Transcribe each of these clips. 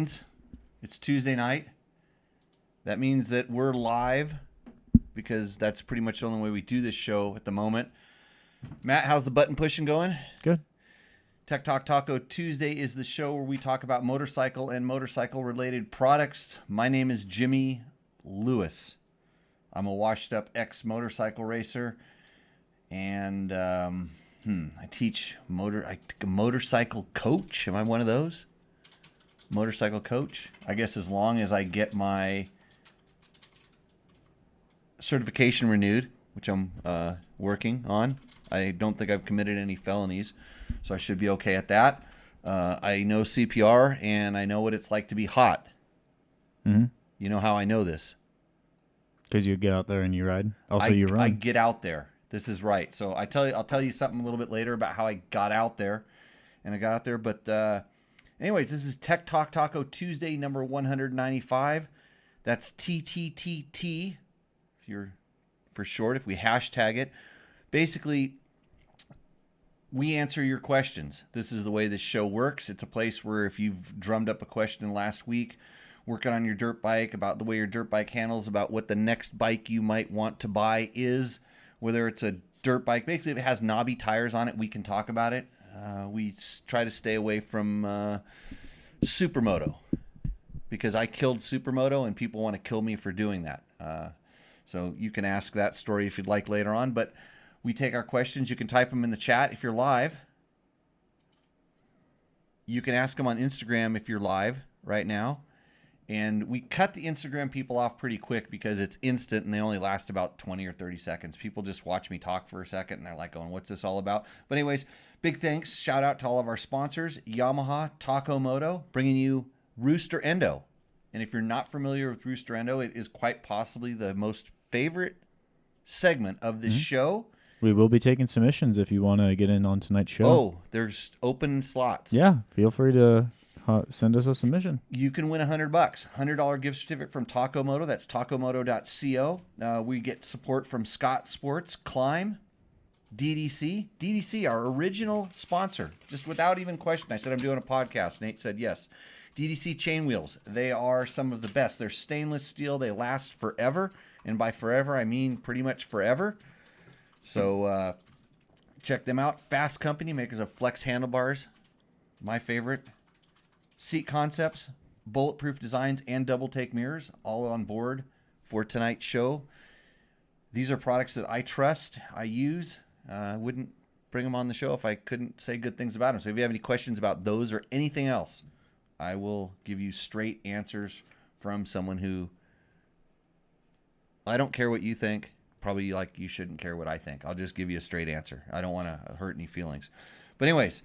It's Tuesday night. That means that we're live because that's pretty much the only way we do this show at the moment. Matt, how's the button pushing going? Good. Tech Talk Taco Tuesday is the show where we talk about motorcycle and motorcycle-related products. My name is Jimmy Lewis. I'm a washed-up ex-motorcycle racer, and I teach a motorcycle coach. Am I one of those? Motorcycle coach? I guess as long as I get my certification renewed, which I'm working on. I don't think I've committed any felonies, so I should be okay at that. I know CPR, and I know what it's like to be hot. Mm-hmm. You know how I know this? Because you get out there and you ride. Also, you run. I get out there. This is right. So I'll tell you something a little bit later about how I got out there. And I got out there, but anyways, this is Tech Talk Taco Tuesday number 195. That's TTTT if you're for short, if we hashtag it. Basically, we answer your questions. This is the way this show works. It's a place where if you've drummed up a question last week, working on your dirt bike, about the way your dirt bike handles, about what the next bike you might want to buy is, whether it's a dirt bike. Basically, if it has knobby tires on it, we can talk about it. We try to stay away from Supermoto because I killed Supermoto and people want to kill me for doing that. So you can ask that story if you'd like later on. But we take our questions. You can type them in the chat if you're live. You can ask them on Instagram if you're live right now. And we cut the Instagram people off pretty quick because it's instant and they only last about 20 or 30 seconds. People just watch me talk for a second and they're like going, what's this all about? But anyways, big thanks. Shout out to all of our sponsors, Yamaha, Moto, bringing you Roost or Endo. And if you're not familiar with Roost or Endo, it is quite possibly the most favorite segment of this show. We will be taking submissions if you want to get in on tonight's show. Oh, there's open slots. Yeah, feel free to send us a submission. You can win $100, $100 gift certificate from Moto. That's tacomoto.co. We get support from Scott Sports, Climb, DDC, our original sponsor, just without even question. I said, I'm doing a podcast. Nate said yes. DDC chain wheels. They are some of the best. They're stainless steel. They last forever. And by forever, I mean pretty much forever. So check them out. Fasst Company, makers of flex handlebars. My favorite. Seat Concepts, bulletproof designs, and double take mirrors, all on board for tonight's show. These are products that I trust, I use. I wouldn't bring them on the show if I couldn't say good things about them. So if you have any questions about those or anything else, I will give you straight answers from someone who, I don't care what you think. Probably like you shouldn't care what I think. I'll just give you a straight answer. I don't want to hurt any feelings. But anyways,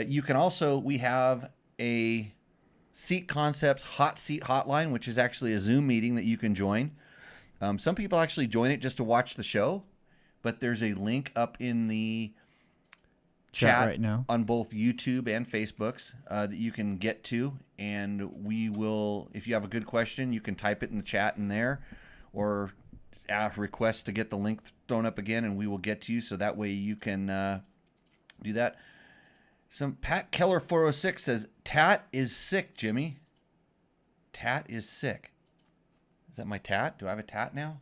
you can also, we have a Seat Concepts Hot Seat Hotline, which is actually a Zoom meeting that you can join. Some people actually join it just to watch the show, but there's a link up in the chat right now on both YouTube and Facebooks that you can get to, and we will, if you have a good question, you can type it in the chat in there, or request to get the link thrown up again, and we will get to you, so that way you can do that. Some Pat Keller 406 says, Tat is sick, Jimmy. Tat is sick. Is that my tat? Do I have a tat now?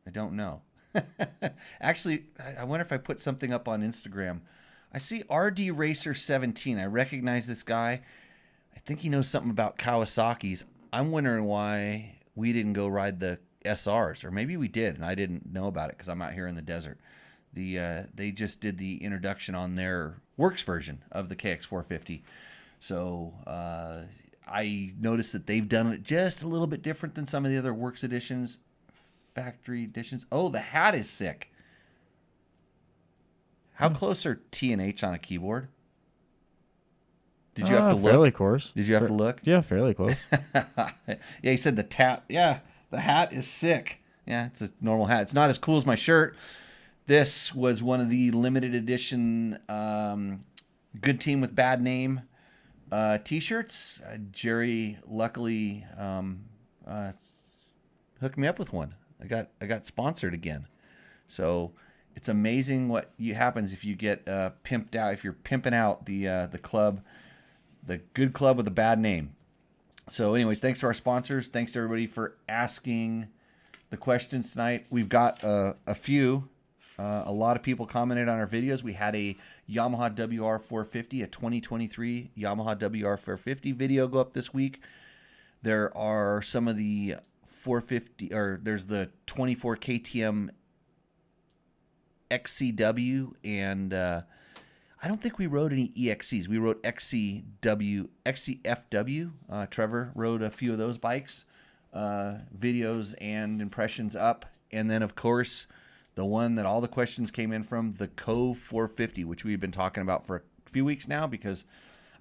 I don't know. Actually, I wonder if I put something up on Instagram. I see RD Racer 17. I recognize this guy. I think he knows something about Kawasaki's. I'm wondering why we didn't go ride the SRs, or maybe we did and I didn't know about it because I'm out here in the desert. They just did the introduction on their works version of the KX450. So I noticed that they've done it just a little bit different than some of the other works editions, factory editions. Oh, the hat is sick. How close are T and H on a keyboard? Did you have to look? Fairly close. Did you have to look? Yeah, fairly close. Yeah, he said the tat. Yeah, the hat is sick. Yeah, it's a normal hat. It's not as cool as my shirt. This was one of the limited edition Good Team with Bad Name T-shirts. Jerry luckily hooked me up with one. I got sponsored again. So it's amazing what happens if you get pimped out. If you're pimping out the club, the good club with a bad name. So anyways, thanks to our sponsors. Thanks to everybody for asking the questions tonight. We've got a few. A lot of people commented on our videos. We had a Yamaha WR450, a 2023 Yamaha WR450 video go up this week. There are some of the 450, or there's the 24 KTM XCW, and I don't think we rode any EXCs. We rode XCFW. Trevor rode a few of those bikes. Videos and impressions up. And then, of course, the one that all the questions came in from, the Cove 450, which we've been talking about for a few weeks now, because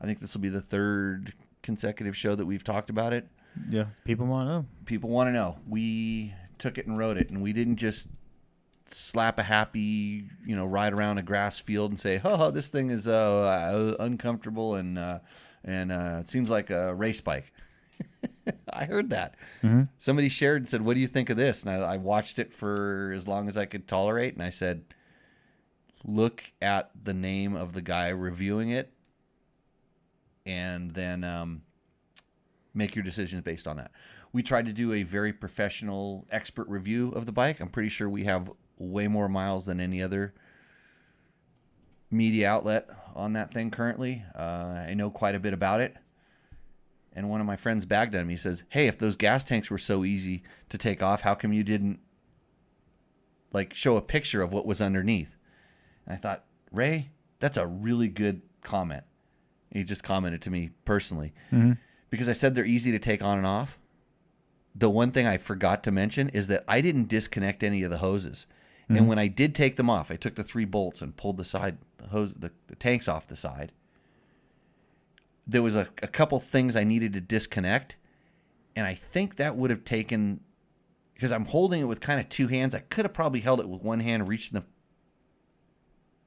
I think this will be the third consecutive show that we've talked about it. Yeah, people want to know. People want to know. We took it and rode it, and we didn't just slap a happy, ride around a grass field and say, "Oh, this thing is uncomfortable and it seems like a race bike." I heard that. Mm-hmm. Somebody shared and said, "What do you think of this?" And I watched it for as long as I could tolerate, and I said, "Look at the name of the guy reviewing it, and then make your decisions based on that." We tried to do a very professional, expert review of the bike. I'm pretty sure we have way more miles than any other media outlet on that thing currently. I know quite a bit about it. And one of my friends bagged at him. He says, "Hey, if those gas tanks were so easy to take off, how come you didn't show a picture of what was underneath?" And I thought, "Ray, that's a really good comment." He just commented to me personally. Mm-hmm. Because I said they're easy to take on and off. The one thing I forgot to mention is that I didn't disconnect any of the hoses. Mm-hmm. And when I did take them off, I took the 3 bolts and pulled the tanks off the side. There was a couple things I needed to disconnect, and I think that would have taken, because I'm holding it with kind of 2 hands. I could have probably held it with one hand, reached in the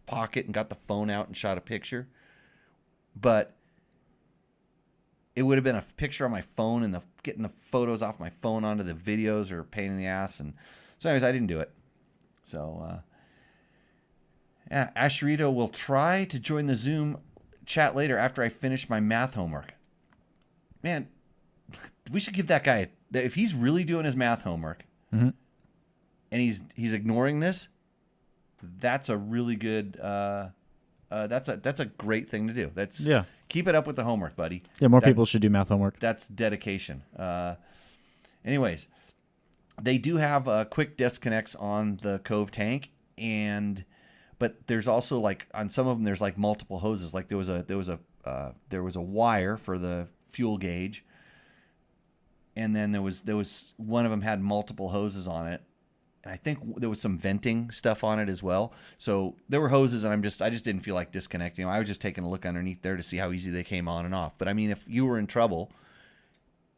pocket and got the phone out and shot a picture. But it would have been a picture on my phone, and getting the photos off my phone onto the videos are a pain in the ass. And so anyways, I didn't do it. So, yeah, Asherito will try to join the Zoom chat later after I finish my math homework. Man, we should give that guy, if he's really doing his math homework, mm-hmm. and he's ignoring this, that's a really good, that's a great thing to do. Keep it up with the homework, buddy. Yeah, more people should do math homework. That's dedication. Anyways, they do have quick disconnects on the Cove tank, but there's also on some of them there's multiple hoses. There was a wire for the fuel gauge, and then there was one of them had multiple hoses on it. And I think there was some venting stuff on it as well. So there were hoses, and I just didn't feel like disconnecting them. I was just taking a look underneath there to see how easy they came on and off. But I mean, if you were in trouble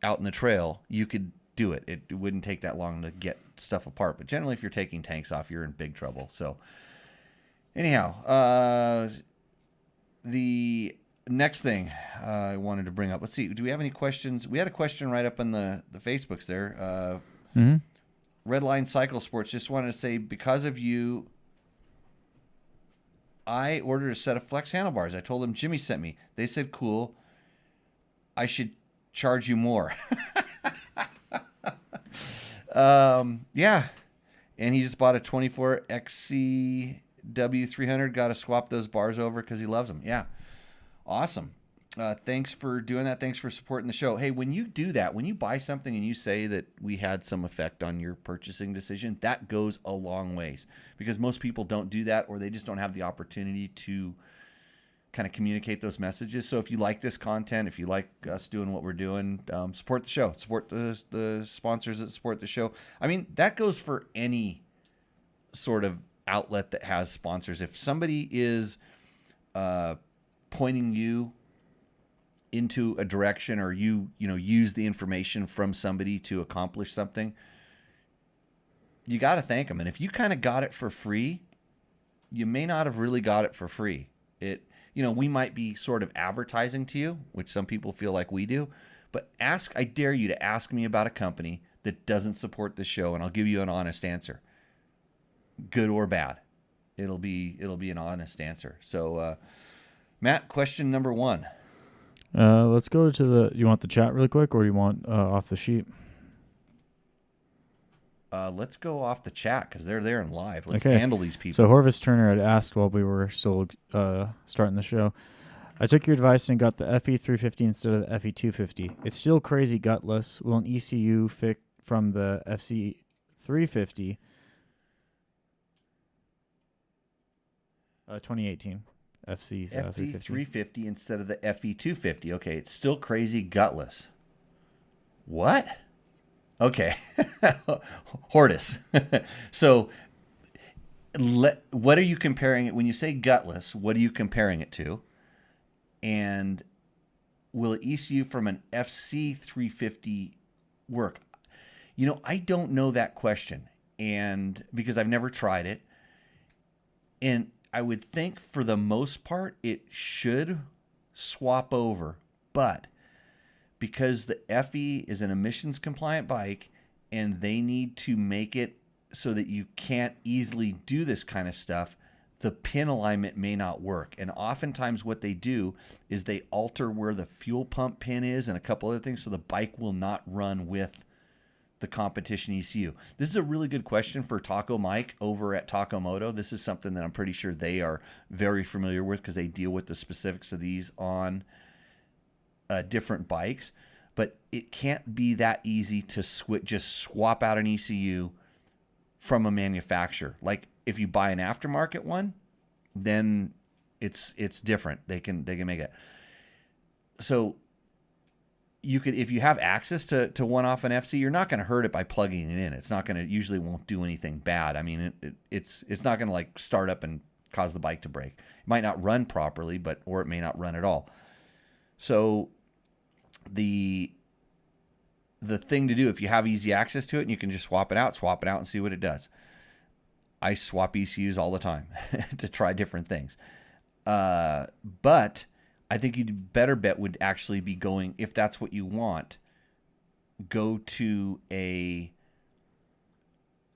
out in the trail, you could do it. It wouldn't take that long to get stuff apart. But generally, if you're taking tanks off, you're in big trouble. So anyhow, the next thing I wanted to bring up. Let's see. Do we have any questions? We had a question right up in the Facebooks there. Mm-hmm. Redline Cycle Sports just wanted to say, because of you, I ordered a set of flex handlebars. I told them Jimmy sent me. They said, cool. I should charge you more. Yeah. And he just bought a 24 XCW 300. Got to swap those bars over because he loves them. Yeah. Awesome. Thanks for doing that. Thanks for supporting the show. Hey, when you do that, when you buy something and you say that we had some effect on your purchasing decision, that goes a long ways, because most people don't do that, or they just don't have the opportunity to kind of communicate those messages. So if you like this content, if you like us doing what we're doing, support the show, support the sponsors that support the show. I mean, that goes for any sort of outlet that has sponsors. If somebody is pointing you into a direction, or you use the information from somebody to accomplish something, you got to thank them. And if you kind of got it for free, you may not have really got it for free. We might be sort of advertising to you, which some people feel like we do, but I dare you to ask me about a company that doesn't support the show, and I'll give you an honest answer, good or bad. It'll be an honest answer. So, Matt, question number 1. Let's go to the. You want the chat really quick, or do you want off the sheet? Let's go off the chat because they're there and live. Let's handle these people. So Horvis Turner had asked while we were still starting the show. I took your advice and got the FE350 instead of the FE250. It's still crazy gutless. Will an ECU fit from the FC350? 2018 FC FE350 instead of the FE250. Okay, it's still crazy gutless. What? Okay. Hortus. So what are you comparing it when you say gutless? What are you comparing it to? And will ECU from an FC350 work? I don't know that question, and because I've never tried it. And I would think for the most part it should swap over, but because the FE is an emissions compliant bike and they need to make it so that you can't easily do this kind of stuff, the pin alignment may not work. And oftentimes what they do is they alter where the fuel pump pin is and a couple other things so the bike will not run with the competition ECU. This is a really good question for Taco Mike over at Taco Moto. This is something that I'm pretty sure they are very familiar with because they deal with the specifics of these on different bikes. But it can't be that easy to just swap out an ECU from a manufacturer. Like if you buy an aftermarket one, then it's different. They can make it. So you could, if you have access to one off an FC, you're not going to hurt it by plugging it in. It's not going to, usually won't do anything bad. I mean, it's not going to like start up and cause the bike to break. It might not run properly, or it may not run at all. So the thing to do, if you have easy access to it and you can just swap it out and see what it does. I swap ECUs all the time to try different things. But I think you'd better bet would actually be going, if that's what you want, go to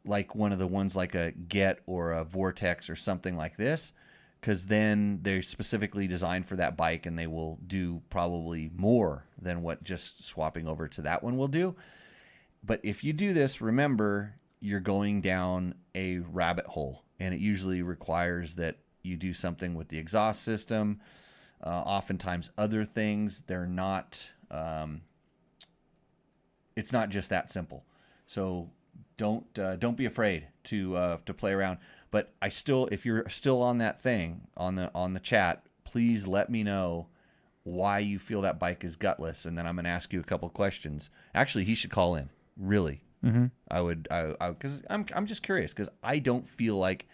like one of the ones like a Get or a Vortex or something like this, because then they're specifically designed for that bike and they will do probably more than what just swapping over to that one will do. But if you do this, remember, you're going down a rabbit hole, and it usually requires that you do something with the exhaust system. Oftentimes other things, they're not, it's not just that simple. So don't be afraid to play around. But if you're still on that thing on the chat, please let me know why you feel that bike is gutless, and then I'm going to ask you a couple questions. Actually, he should call in. Really, I would, because I'm just curious, because I don't feel like,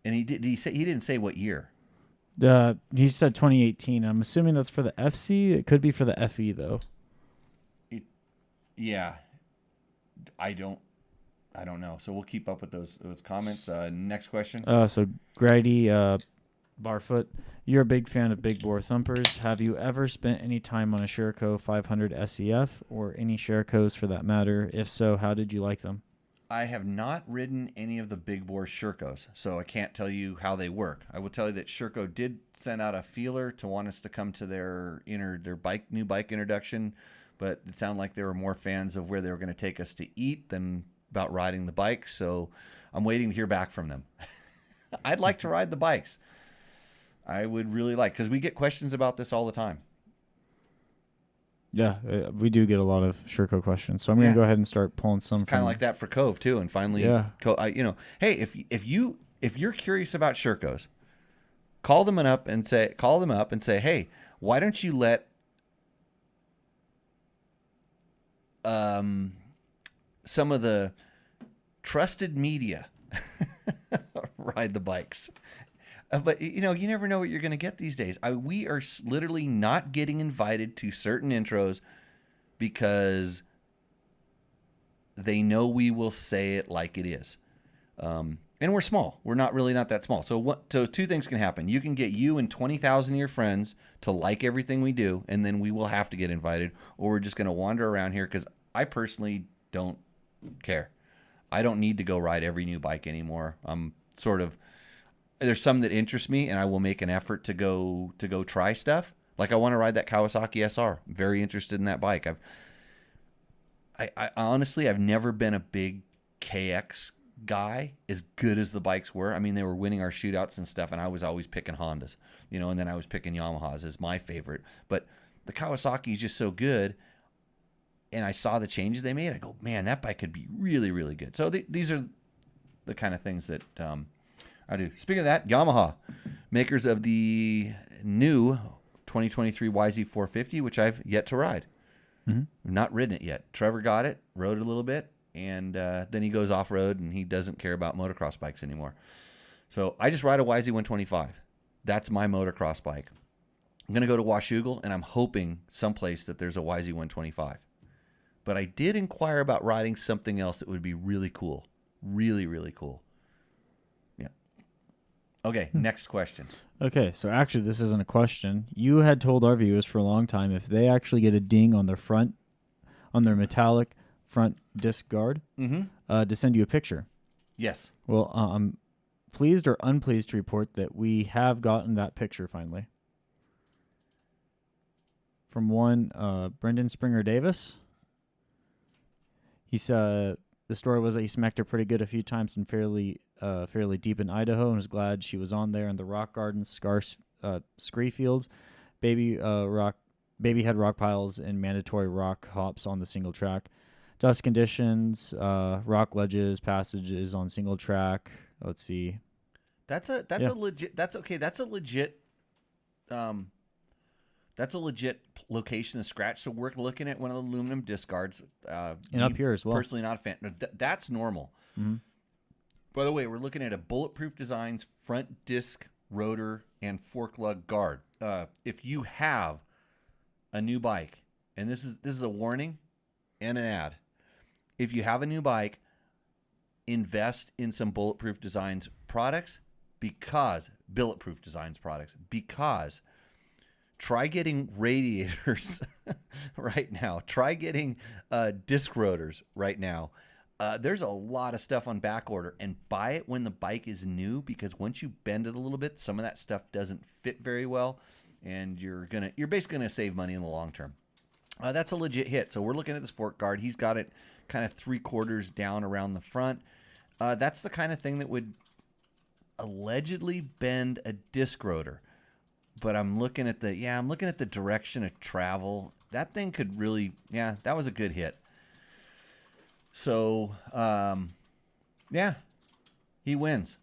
and he didn't say what year. He said 2018. I'm assuming that's for the FC. It could be for the FE though. Yeah, I don't know. So we'll keep up with those comments. Next question. So Grady Barfoot, you're a big fan of big bore thumpers. Have you ever spent any time on a Sherco 500 SEF or any Shercos for that matter? If so, how did you like them? I have not ridden any of the big bore Shercos, so I can't tell you how they work. I will tell you that Sherco did send out a feeler to want us to come to their new bike introduction, but it sounded like they were more fans of where they were going to take us to eat than about riding the bike. So I'm waiting to hear back from them. I'd like to ride the bikes. I would really like, because we get questions about this all the time. Yeah, we do get a lot of Sherco questions, so I'm going to go ahead and start pulling some. It's kind of like that for Cove too, and finally, hey, if you're curious about Shercos, call them up and say, hey, why don't you let some of the trusted media ride the bikes? But, you never know what you're going to get these days. We are literally not getting invited to certain intros because they know we will say it like it is. And we're small. We're not that small. So two things can happen. You can get you and 20,000 of your friends to like everything we do, and then we will have to get invited, or we're just going to wander around here, because I personally don't care. I don't need to go ride every new bike anymore. There's some that interest me, and I will make an effort to go try stuff. Like I want to ride that Kawasaki SR. I'm very interested in that bike. I honestly, I've never been a big KX guy as good as the bikes were. I mean, they were winning our shootouts and stuff, and I was always picking Hondas, and then I was picking Yamahas as my favorite. But the Kawasaki is just so good, and I saw the changes they made. I go, man, that bike could be really, really good. So these are the kind of things that I do. Speaking of that, Yamaha, makers of the new 2023 YZ450, which I've yet to ride. I've not ridden it yet. Trevor got it, rode it a little bit, and then he goes off-road, and he doesn't care about motocross bikes anymore. So I just ride a YZ125. That's my motocross bike. I'm going to go to Washougal, and I'm hoping someplace that there's a YZ125. But I did inquire about riding something else that would be really cool. Really, really cool. Yeah. Okay, next question. Okay, so actually this isn't a question. You had told our viewers for a long time if they actually get a ding on their front, on their metallic front disc guard, to send you a picture. Yes. Well, I'm pleased or unpleased to report that we have gotten that picture finally. From one Brendan Springer Davis. He said the story was that he smacked her pretty good a few times and fairly deep in Idaho, and was glad she was on there in the rock gardens, scree fields, baby head rock piles, and mandatory rock hops on the single track. Dust conditions, rock ledges, passages on single track. Let's see. That's a legit location to scratch. So we're looking at one of the aluminum disc guards. And up here as well. Personally, not a fan. No, that's normal. Mm-hmm. By the way, we're looking at a Bulletproof Designs front disc, rotor, and fork lug guard. If you have a new bike, and this is a warning and an ad. If you have a new bike, invest in some Bulletproof Designs products because try getting radiators right now. Try getting disc rotors right now. There's a lot of stuff on back order, and buy it when the bike is new, because once you bend it a little bit, some of that stuff doesn't fit very well, and you're basically gonna save money in the long term. That's a legit hit. So we're looking at this fork guard. He's got it kind of 3/4 down around the front. That's the kind of thing that would allegedly bend a disc rotor. But I'm looking at the direction of travel. That thing could really, that was a good hit. So, he wins.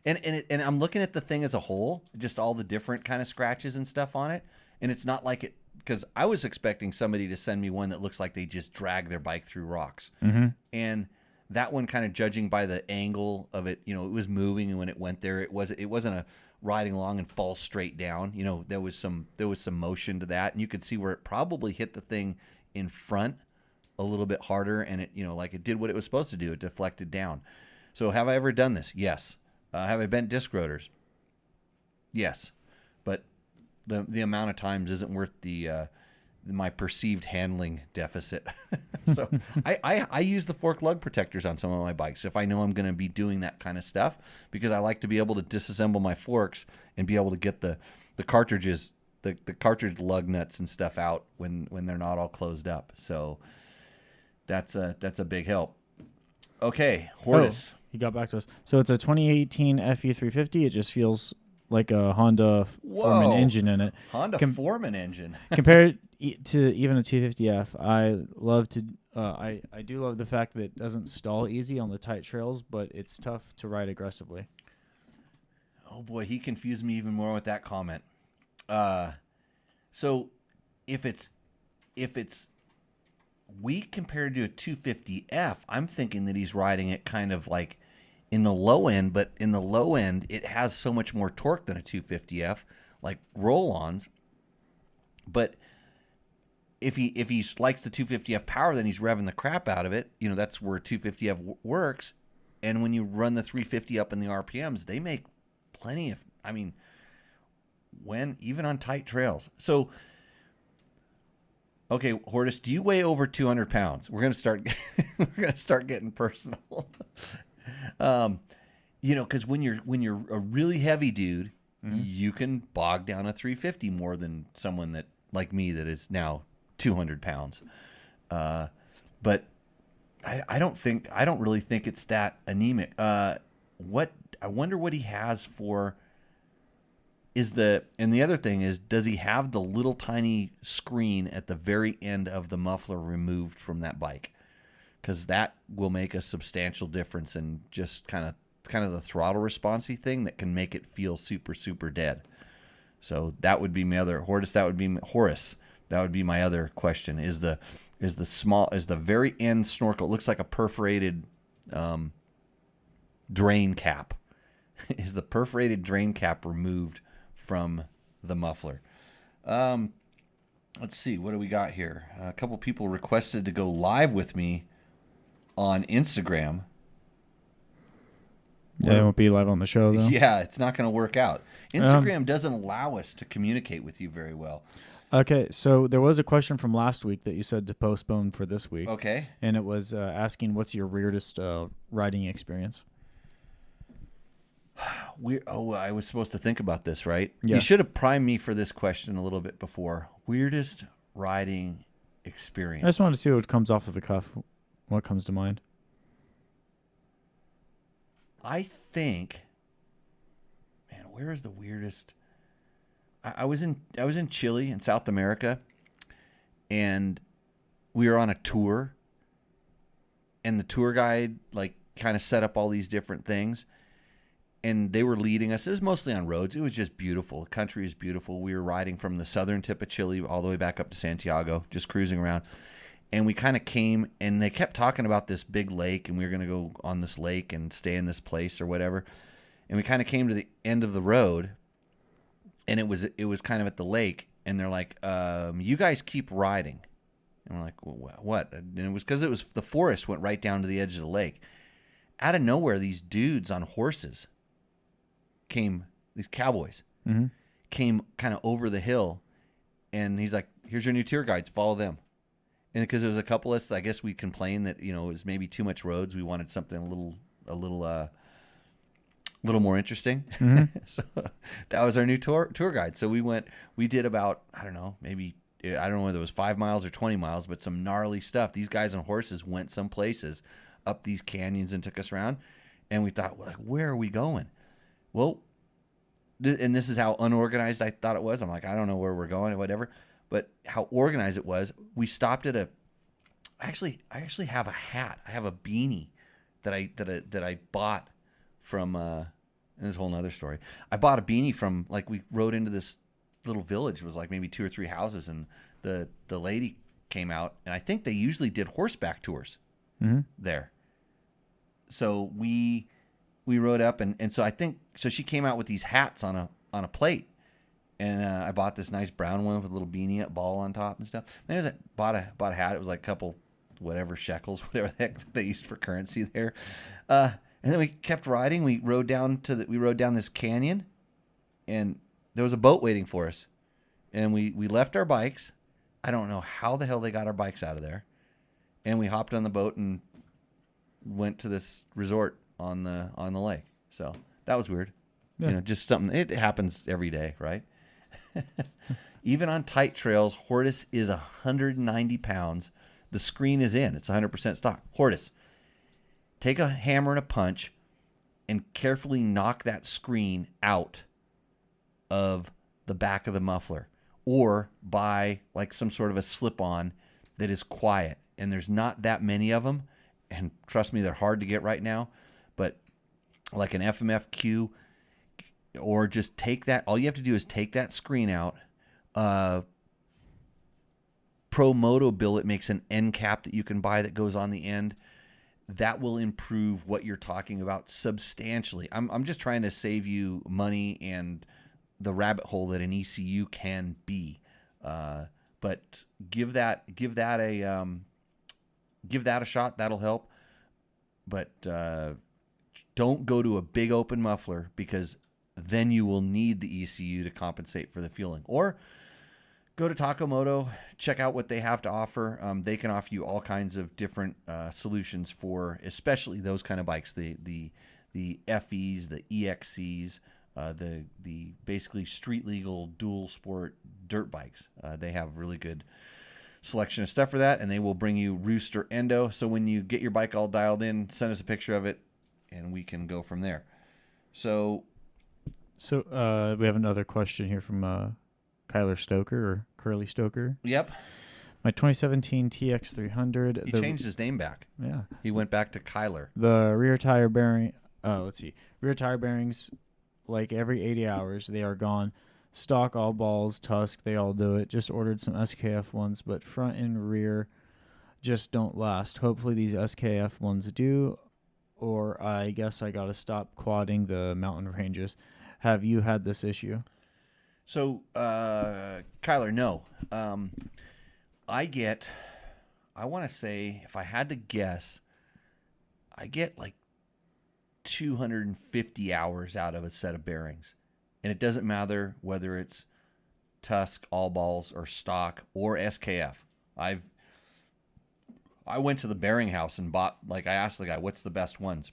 and I'm looking at the thing as a whole, just all the different kind of scratches and stuff on it. And it's not like it, because I was expecting somebody to send me one that looks like they just drag their bike through rocks. Mm-hmm. And that one, kind of judging by the angle of it, it was moving, and when it went there, it wasn't a riding along and fall straight down. There was some motion to that, and you could see where it probably hit the thing in front a little bit harder, and it like it did what it was supposed to do. It deflected down. So have I ever done this? Yes. Have I bent disc rotors? Yes. But the amount of times isn't worth my perceived handling deficit. So I use the fork lug protectors on some of my bikes if I know I'm going to be doing that kind of stuff, because I like to be able to disassemble my forks and be able to get the cartridges, the cartridge lug nuts and stuff out when they're not all closed up. So that's a big help. Okay, Hortus. He got back to us. So it's a 2018 FE350. It just feels like a Honda Foreman engine in it. Foreman engine. Compared to even a 250F, I do love the fact that it doesn't stall easy on the tight trails, but it's tough to ride aggressively. Oh boy, he confused me even more with that comment. So if it's weak compared to a 250F, I'm thinking that he's riding it kind of like in the low end, but in the low end, it has so much more torque than a 250F, like roll-ons. But if he likes the 250F power, then he's revving the crap out of it. That's where 250F works. And when you run the 350 up in the RPMs, they make plenty of, even on tight trails. So, okay, Hortus, do you weigh over 200 pounds? We're gonna start getting personal. Because when you're a really heavy dude you can bog down a 350 more than someone that like me that is now 200 pounds. But I don't really think it's that anemic. I wonder what he has for and the other thing is, does he have the little tiny screen at the very end of the muffler removed from that bike? Because that will make a substantial difference in just kind of the throttle responsey thing that can make it feel super, super dead. So that would be my other Hortus. Horus. That would be my other question. Is the very end snorkel? It looks like a perforated drain cap. Is the perforated drain cap removed from the muffler? Let's see. What do we got here? A couple people requested to go live with me on Instagram. Yeah, it won't be live on the show, though. Yeah, it's not going to work out. Instagram doesn't allow us to communicate with you very well. Okay, so there was a question from last week that you said to postpone for this week. Okay. And it was asking, what's your weirdest riding experience? I was supposed to think about this, right? Yeah. You should have primed me for this question a little bit before. Weirdest riding experience. I just wanted to see what comes off of the cuff. What comes to mind? I think, man, where is the weirdest? I was in Chile in South America, and we were on a tour, and the tour guide like kind of set up all these different things, and they were leading us. It was mostly on roads. It was just beautiful. The country is beautiful. We were riding from the southern tip of Chile all the way back up to Santiago, just cruising around. And we kind of came, and they kept talking about this big lake, and we were going to go on this lake and stay in this place or whatever. And we kind of came to the end of the road, and it was kind of at the lake, and they're like, you guys keep riding. And we're like, well, what? And it was because the forest went right down to the edge of the lake. Out of nowhere, these dudes on horses came, these cowboys, came kind of over the hill, and he's like, here's your new tour guides, follow them. And because there was a couple of us, I guess we complained that, it was maybe too much roads. We wanted something a little more interesting. So that was our new tour guide. So we did about, I don't know whether it was 5 miles or 20 miles, but some gnarly stuff. These guys on horses went some places up these canyons and took us around. And we thought, well, like, where are we going? Well, and this is how unorganized I thought it was. I'm like, I don't know where we're going or whatever. But how organized it was, we stopped at I actually have a hat. I have a beanie that I bought from, and this is a whole nother story. I bought a beanie from, like, we rode into this little village. It was like maybe 2 or 3 houses, and the lady came out, and I think they usually did horseback tours there. So we rode up, and so so she came out with these hats on a plate. And I bought this nice brown one with a little beanie ball on top and stuff. And I bought a hat. It was like a couple, whatever, shekels, whatever the heck they used for currency there. And then we kept riding. We rode down this canyon, and there was a boat waiting for us. And we left our bikes. I don't know how the hell they got our bikes out of there. And we hopped on the boat and went to this resort on the lake. So that was weird. Yeah. Just something. It happens every day, right? Even on tight trails, Hortus is 190 pounds. The screen is in. It's 100% stock. Hortus, take a hammer and a punch and carefully knock that screen out of the back of the muffler, or buy like some sort of a slip-on that is quiet. And there's not that many of them. And trust me, they're hard to get right now. But like an FMFQ, or just take that. All you have to do is take that screen out. Pro Moto billet makes an end cap that you can buy that goes on the end. That will improve what you're talking about substantially. I'm just trying to save you money and the rabbit hole that an ECU can be. But give that a shot. That'll help. But don't go to a big open muffler, because then you will need the ECU to compensate for the fueling. Or go to Moto, check out what they have to offer. They can offer you all kinds of different solutions for especially those kind of bikes, the FEs, the EXCs, the basically street legal dual sport dirt bikes. They have really good selection of stuff for that, and they will bring you Roost or Endo. So when you get your bike all dialed in, send us a picture of it, and we can go from there. So we have another question here from Kyler Stoker or Curly Stoker. Yep. My 2017 TX300. He changed his name back. Yeah. He went back to Kyler. The rear tire bearing. Let's see. Rear tire bearings, like every 80 hours, they are gone. Stock, all balls, Tusk, they all do it. Just ordered some SKF ones, but front and rear just don't last. Hopefully these SKF ones do, or I guess I got to stop quadding the mountain ranges. Have you had this issue? So, Kyler, no. I want to say, if I had to guess, I get like 250 hours out of a set of bearings. And it doesn't matter whether it's Tusk, all balls, or stock, or SKF. I went to the bearing house and bought, I asked the guy, what's the best ones?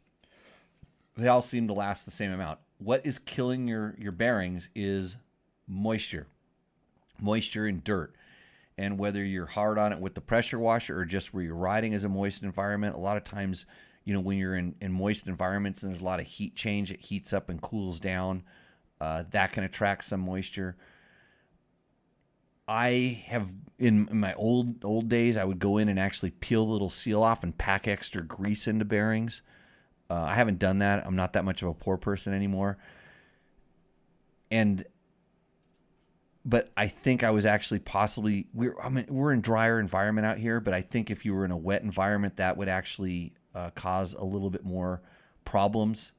They all seem to last the same amount. What is killing your bearings is moisture and dirt. And whether you're hard on it with the pressure washer or just where you're riding as a moist environment, a lot of times, when you're in moist environments and there's a lot of heat change, it heats up and cools down. That can attract some moisture. I have, in my old days, I would go in and actually peel the little seal off and pack extra grease into bearings. I haven't done that. I'm not that much of a poor person anymore. But I think I was actually possibly, we're in drier environment out here, but I think if you were in a wet environment, that would actually cause a little bit more problems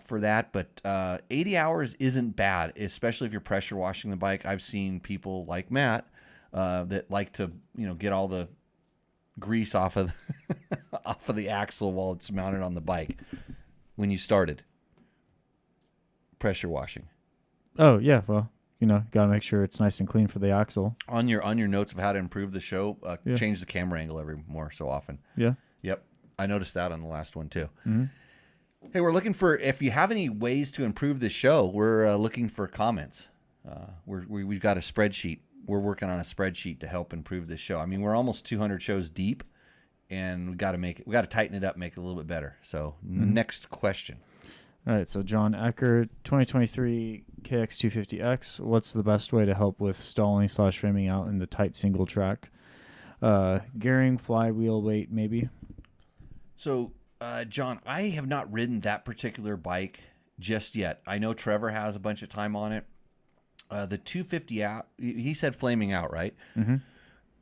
for that. But 80 hours isn't bad, especially if you're pressure washing the bike. I've seen people like Matt that like to, get all the grease off of the axle while it's mounted on the bike when you started pressure washing. Oh, yeah. Well, got to make sure it's nice and clean for the axle. On your notes of how to improve the show, change the camera angle every more so often. Yeah. Yep. I noticed that on the last one too. Mm-hmm. Hey, we're looking for, if you have any ways to improve the show, we're looking for comments. We've got a spreadsheet. We're working on a spreadsheet to help improve this show. I mean, we're almost 200 shows deep, and we got to tighten it up, make it a little bit better. So next question. All right, so John Ecker, 2023 KX250X. What's the best way to help with stalling / framing out in the tight single track? Gearing, flywheel weight, maybe? So, John, I have not ridden that particular bike just yet. I know Trevor has a bunch of time on it. The 250 out, he said flaming out, right? Mm-hmm.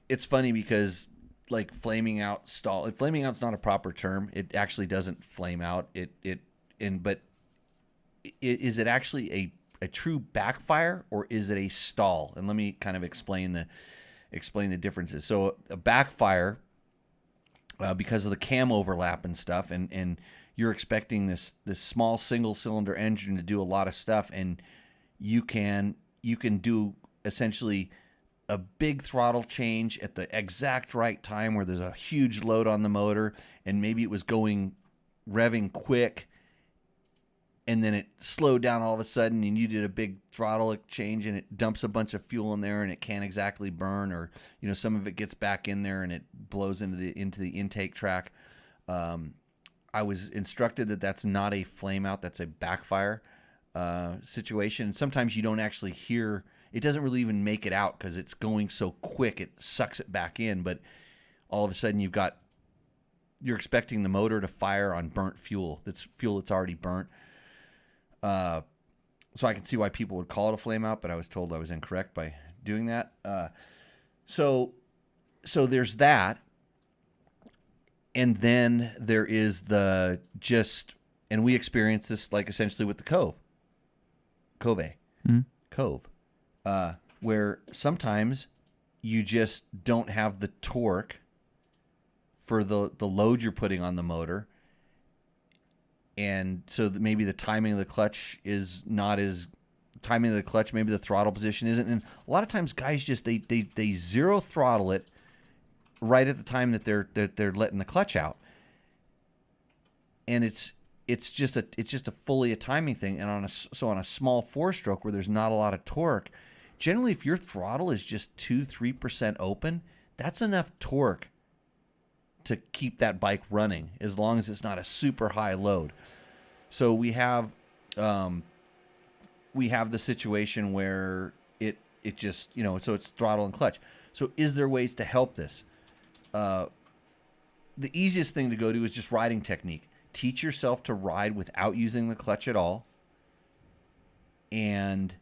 Is funny because flaming out flaming out's not a proper term. It actually doesn't flame out. But is it actually a true backfire, or is it a stall? And let me kind of explain the differences. So a backfire, because of the cam overlap and stuff, and you're expecting this small single cylinder engine to do a lot of stuff, and you can do essentially a big throttle change at the exact right time where there's a huge load on the motor, and maybe it was revving quick, and then it slowed down all of a sudden, and you did a big throttle change, and it dumps a bunch of fuel in there, and it can't exactly burn, or some of it gets back in there, and it blows into the intake track. I was instructed that that's not a flame out, that's a backfire situation. Sometimes you don't actually hear. It doesn't really even make it out because it's going so quick, it sucks it back in. But all of a sudden you're expecting the motor to fire on burnt fuel. That's fuel that's already burnt. So I can see why people would call it a flame out, but I was told I was incorrect by doing that. So there's that. And then there is and we experienced this essentially with the Cove, where sometimes you just don't have the torque for the load you're putting on the motor. And so maybe the timing of the clutch is not as maybe the throttle position isn't. And a lot of times guys just, they zero throttle it right at the time that they're letting the clutch out. And it's just a fully a timing thing. And on a small 4-stroke where there's not a lot of torque, generally if your throttle is just 2-3% open, that's enough torque to keep that bike running as long as it's not a super high load. So we have the situation where it just, so it's throttle and clutch. So is there ways to help this? The easiest thing to go to is just riding technique. Teach yourself to ride without using the clutch at all, and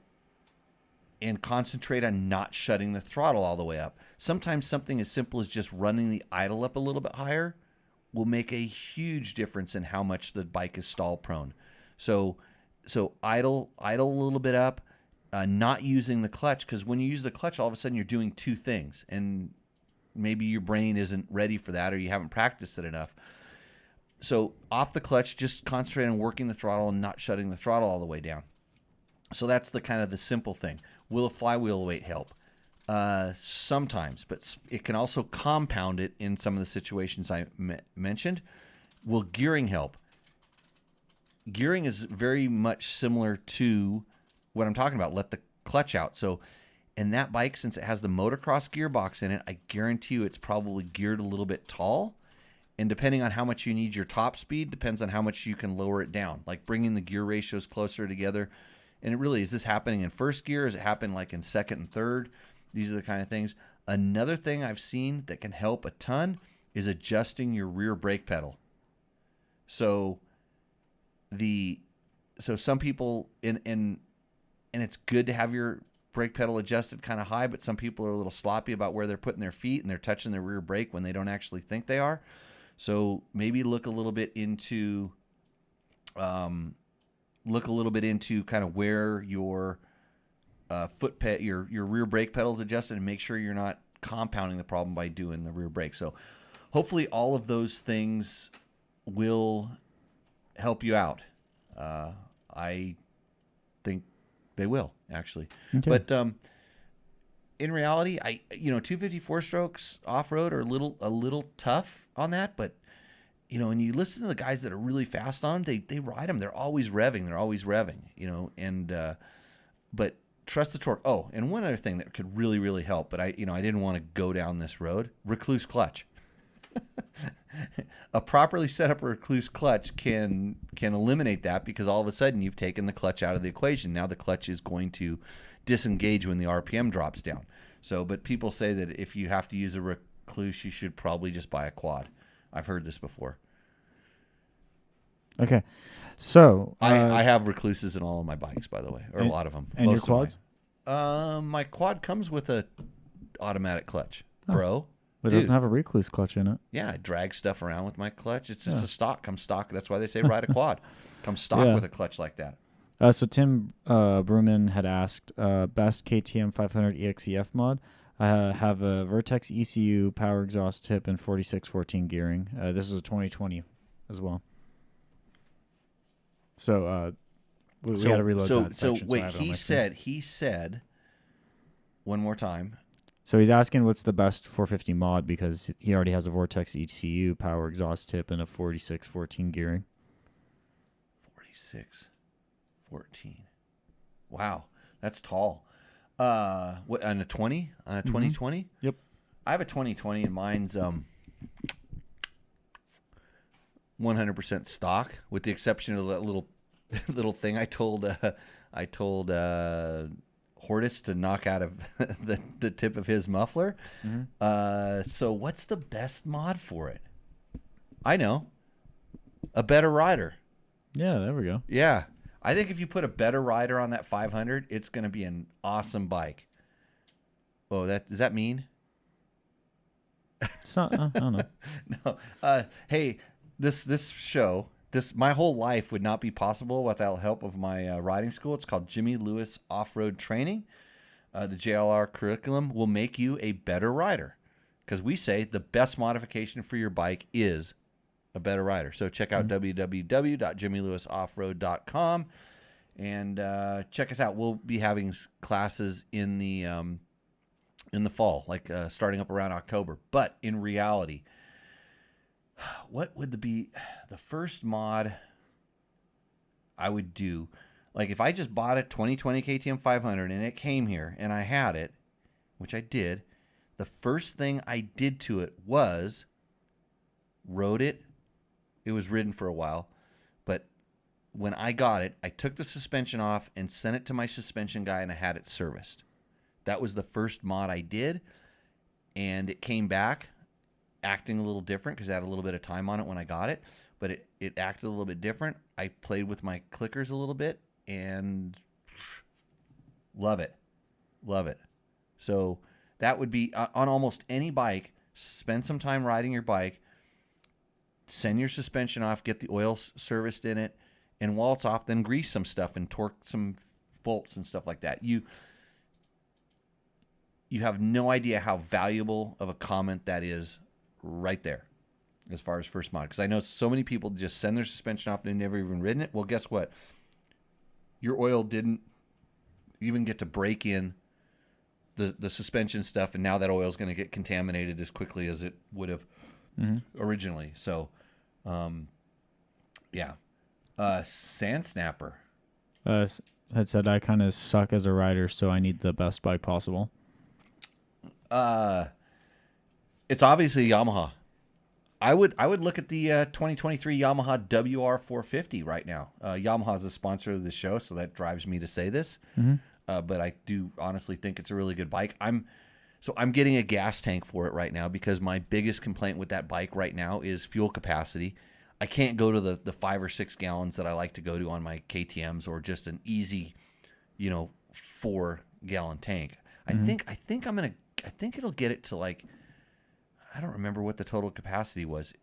concentrate on not shutting the throttle all the way up. Sometimes something as simple as just running the idle up a little bit higher will make a huge difference in how much the bike is stall prone. So idle a little bit up, not using the clutch, because when you use the clutch, all of a sudden you're doing two things, and maybe your brain isn't ready for that, or you haven't practiced it enough. So off the clutch, just concentrate on working the throttle and not shutting the throttle all the way down. So that's the kind of the simple thing. Will a flywheel weight help? Sometimes, but it can also compound it in some of the situations I mentioned. Will gearing help? Gearing is very much similar to what I'm talking about. Let the clutch out. So in that bike, since it has the motocross gearbox in it, I guarantee you it's probably geared a little bit tall. And depending on how much you need your top speed, depends on how much you can lower it down. Like bringing the gear ratios closer together. And it really, is this happening in first gear? Is it happening like in second and third? These are the kind of things. Another thing I've seen that can help a ton is adjusting your rear brake pedal. So some people, and it's good to have your brake pedal adjusted kind of high, but some people are a little sloppy about where they're putting their feet, and they're touching their rear brake when they don't actually think they are. So maybe look a little bit into kind of where your your rear brake pedal is adjusted, and make sure you're not compounding the problem by doing the rear brake. So hopefully all of those things will help you out. I think they will, actually. Okay. But in reality, 254 strokes off-road are a little tough on that, but when you listen to the guys that are really fast on them, they ride them. They're always revving. But trust the torque. Oh, and one other thing that could really, really help, but I didn't want to go down this road. Recluse clutch. A properly set up recluse clutch can eliminate that, because all of a sudden you've taken the clutch out of the equation. Now the clutch is going to disengage when the RPM drops down. So, but people say that if you have to use a recluse, you should probably just buy a quad. I've heard this before. Okay, so I have recluses in all of my bikes, by the way, or a lot of them. And your quads? My quad comes with a automatic clutch, bro. But it doesn't have a recluse clutch in it. Yeah, I drag stuff around with my clutch. It's just a stock. Comes stock. That's why they say ride a quad. Comes stock with a clutch like that. So Tim Bruman had asked, best KTM 500 EXEF mod. I have a Vertex ECU power exhaust tip and 4614 gearing. This is a 2020 as well. So we got to reload that section. So wait, he said, one more time. So he's asking what's the best 450 mod, because he already has a Vortex ECU power exhaust tip and a 4614 gearing. 4614. Wow, that's tall. What, on a 20? On a 2020? Yep. I have a 2020 and mine's 100% stock, with the exception of that little thing I told Hortus to knock out of the tip of his muffler. So what's the best mod for it? I know. A better rider. Yeah, there we go. Yeah. I think if you put a better rider on that 500, it's going to be an awesome bike. Oh, does that mean? It's not, I don't know. No. Hey, this show, my whole life would not be possible without help of my riding school. It's called Jimmy Lewis Off-Road Training. The JLR curriculum will make you a better rider, because we say the best modification for your bike is a better rider. So check out www.jimmylewisoffroad.com and check us out. We'll be having classes in the fall, like starting up around October. But in reality, what would be the first mod I would do, like if I just bought a 2020 KTM 500 and it came here and I had it, which I did, the first thing I did to it was rode it. It was ridden for a while, but when I got it, I took the suspension off and sent it to my suspension guy and I had it serviced. That was the first mod I did, and it came back acting a little different because I had a little bit of time on it when I got it, but it acted a little bit different. I played with my clickers a little bit and love it. Love it. So that would be on almost any bike. Spend some time riding your bike, send your suspension off, get the oil serviced in it, and while it's off, then grease some stuff and torque some bolts and stuff like that. You have no idea how valuable of a comment that is right there as far as first mod. Because I know so many people just send their suspension off and they've never even ridden it. Well, guess what? Your oil didn't even get to break in the suspension stuff, and now that oil is going to get contaminated as quickly as it would have originally. So, yeah. Sand Snapper. Had said I kind of suck as a rider, so I need the best bike possible. It's obviously Yamaha. I would look at the 2023 Yamaha WR450 right now. Yamaha is a sponsor of the show, so that drives me to say this. But I do honestly think it's a really good bike. I'm getting a gas tank for it right now because my biggest complaint with that bike right now is fuel capacity. I can't go to the 5 or 6 gallons that I like to go to on my KTMs, or just an easy, 4-gallon tank. I think it'll get it to, like, I don't remember what the total capacity was.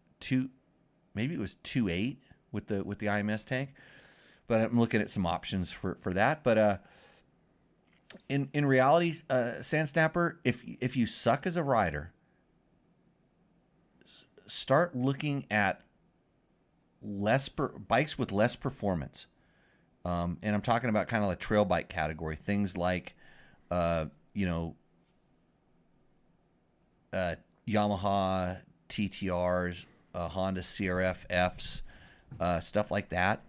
Maybe it was 2.8 with the IMS tank. But I'm looking at some options for that. But in reality, Sand Snapper, if you suck as a rider, start looking at bikes with less performance. And I'm talking about kind of like trail bike category, things like Yamaha TTRs, Honda CRF-Fs, stuff like that,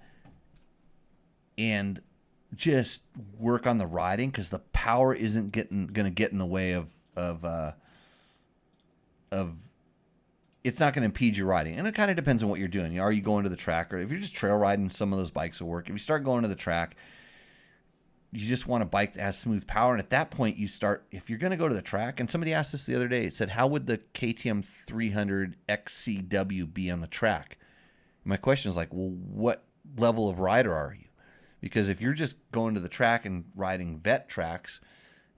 and just work on the riding, because the power isn't going to get in the way of it's not going to impede your riding. And it kind of depends on what you're doing. Are you going to the track, or if you're just trail riding, some of those bikes will work. If you start going to the track, you just want a bike that has smooth power. And at that point, if you're going to go to the track, and somebody asked this the other day, it said, how would the KTM 300 XCW be on the track? My question is like, well, what level of rider are you? Because if you're just going to the track and riding vet tracks,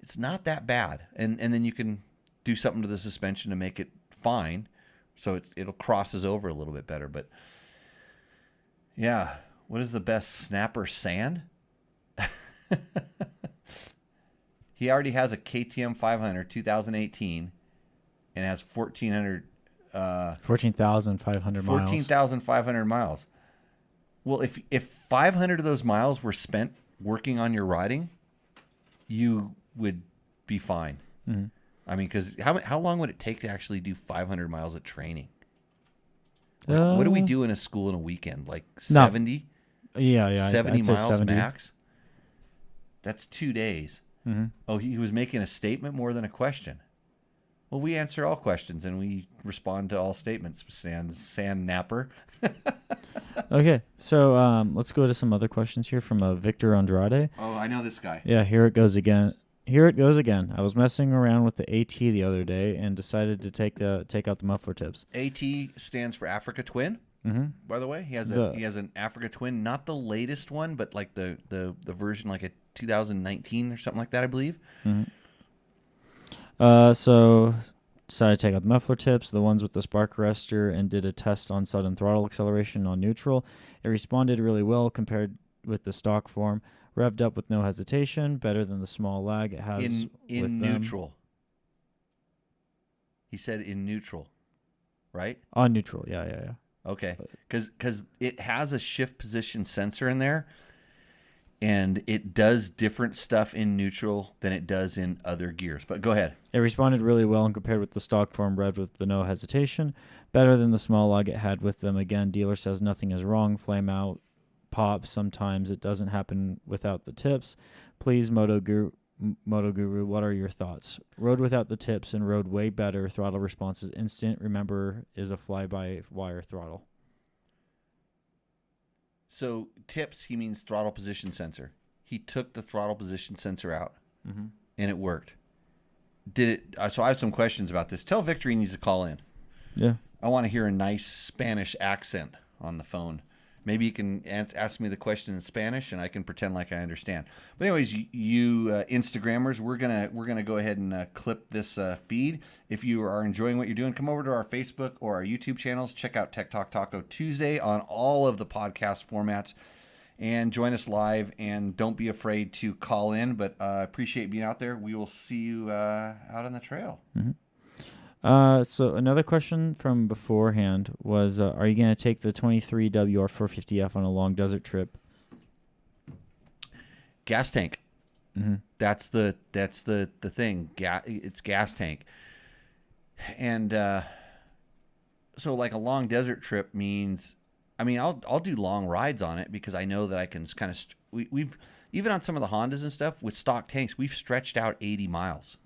it's not that bad. And then you can do something to the suspension to make it fine, so it'll crosses over a little bit better. But yeah, what is the best snapper? Sand? He already has a KTM 500 2018 and has 14,500 miles. 14,500 miles. Well, if 500 of those miles were spent working on your riding, you would be fine. Mm-hmm. I mean, because how long would it take to actually do 500 miles of training? Like, what do we do in a school in a weekend? Like 70? Yeah. 70 miles 70. max? That's 2 days. Mm-hmm. Oh, he was making a statement more than a question. Well, we answer all questions and we respond to all statements. Sand Napper. Okay, so let's go to some other questions here from Victor Andrade. Oh, I know this guy. Yeah, here it goes again. I was messing around with the AT the other day and decided to take out the muffler tips. AT stands for Africa Twin. Mm-hmm. By the way, he has an Africa Twin, not the latest one, but like the version like a 2019 or something like that, I believe. Mm-hmm. So decided to take out the muffler tips, the ones with the spark arrestor, and did a test on sudden throttle acceleration on neutral. It responded really well compared with the stock form. Revved up with no hesitation, better than the small lag it has in neutral. He said in neutral, right? On neutral, yeah. Okay, because it has a shift position sensor in there, and it does different stuff in neutral than it does in other gears. But go ahead. It responded really well and compared with the stock form, revved with the no hesitation. Better than the small lag it had with them. Again, dealer says nothing is wrong. Flame out pop sometimes. It doesn't happen without the tips. Please, Moto Guru, what are your thoughts? Rode without the tips and rode way better. Throttle response is instant. Remember, is a fly-by-wire throttle. So tips, he means throttle position sensor. He took the throttle position sensor out, and it worked. Did it? So I have some questions about this. Tell Victor he needs to call in. Yeah. I want to hear a nice Spanish accent on the phone. Maybe you can ask me the question in Spanish, and I can pretend like I understand. But anyways, you Instagrammers, we're gonna go ahead and clip this feed. If you are enjoying what you're doing, come over to our Facebook or our YouTube channels. Check out Tech Talk Taco Tuesday on all of the podcast formats, and join us live. And don't be afraid to call in. But appreciate being out there. We will see you out on the trail. Mm-hmm. So another question from beforehand was, are you going to take the 23 WR450F on a long desert trip? Gas tank. Mm-hmm. That's the thing. It's gas tank. And so like a long desert trip means, I mean, I'll do long rides on it because I know that I can kind of we've even on some of the Hondas and stuff with stock tanks, we've stretched out 80 miles.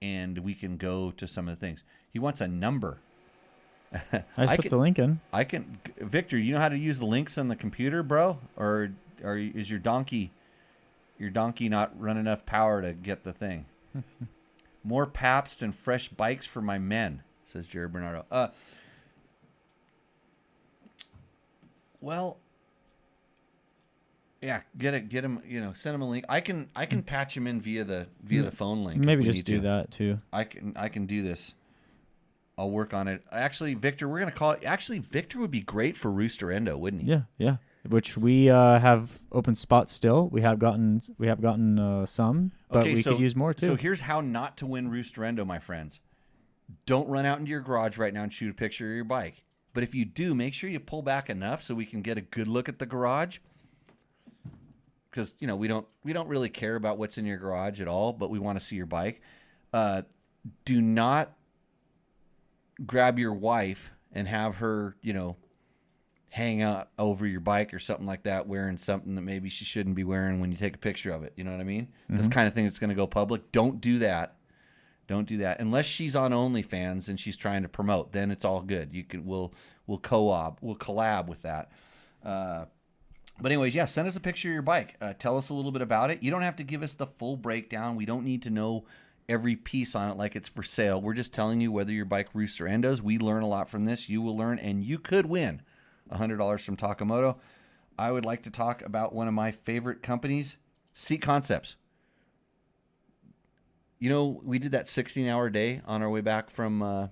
And we can go to some of the things. He wants a number. I just put the link in. I can. Victor, you know how to use the links on the computer, bro? Or is your donkey not run enough power to get the thing? More Pabst and fresh bikes for my men, says Jared Bernardo. Well, yeah, get him. Send him a link. I can patch him in via the phone link. Maybe just do that too. I can do this. I'll work on it. Actually, Victor, we're gonna call it. Actually, Victor would be great for Roost or Endo, wouldn't he? Yeah. Which we have open spots still. We have gotten some, but we could use more too. So here's how not to win Roost or Endo, my friends. Don't run out into your garage right now and shoot a picture of your bike. But if you do, make sure you pull back enough so we can get a good look at the garage. Because we don't really care about what's in your garage at all, but we want to see your bike. Do not grab your wife and have her hang out over your bike or something like that, wearing something that maybe she shouldn't be wearing when you take a picture of it. You know what I mean? Mm-hmm. That's the kind of thing that's going to go public. Don't do that. Don't do that unless she's on OnlyFans and she's trying to promote. Then it's all good. We'll collab with that. But anyways, yeah, send us a picture of your bike. Tell us a little bit about it. You don't have to give us the full breakdown. We don't need to know every piece on it like it's for sale. We're just telling you whether your bike roosts or endos. We learn a lot from this. You will learn, and you could win $100 from Takamoto. I would like to talk about one of my favorite companies, Seat Concepts. We did that 16-hour day on our way back from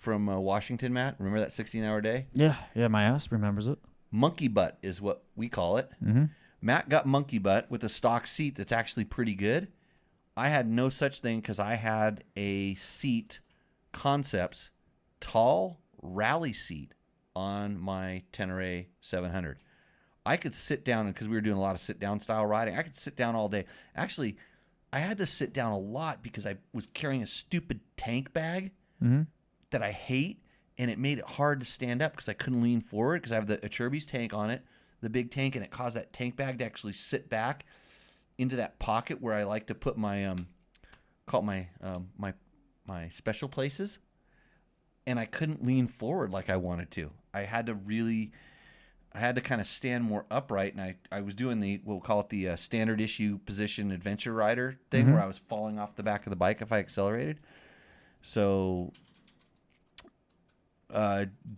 Washington, Matt. Remember that 16-hour day? Yeah, my ass remembers it. Monkey butt is what we call it. Mm-hmm. Matt got monkey butt with a stock seat that's actually pretty good. I had no such thing because I had a Seat Concepts tall rally seat on my Tenere 700. I could sit down, because we were doing a lot of sit-down style riding, I could sit down all day. Actually, I had to sit down a lot because I was carrying a stupid tank bag that I hate. And it made it hard to stand up because I couldn't lean forward because I have the Achirby's tank on it, the big tank, and it caused that tank bag to actually sit back into that pocket where I like to put my my special places. And I couldn't lean forward like I wanted to. I had to kind of stand more upright, and I was doing we'll call it the standard issue position adventure rider thing where I was falling off the back of the bike if I accelerated. So.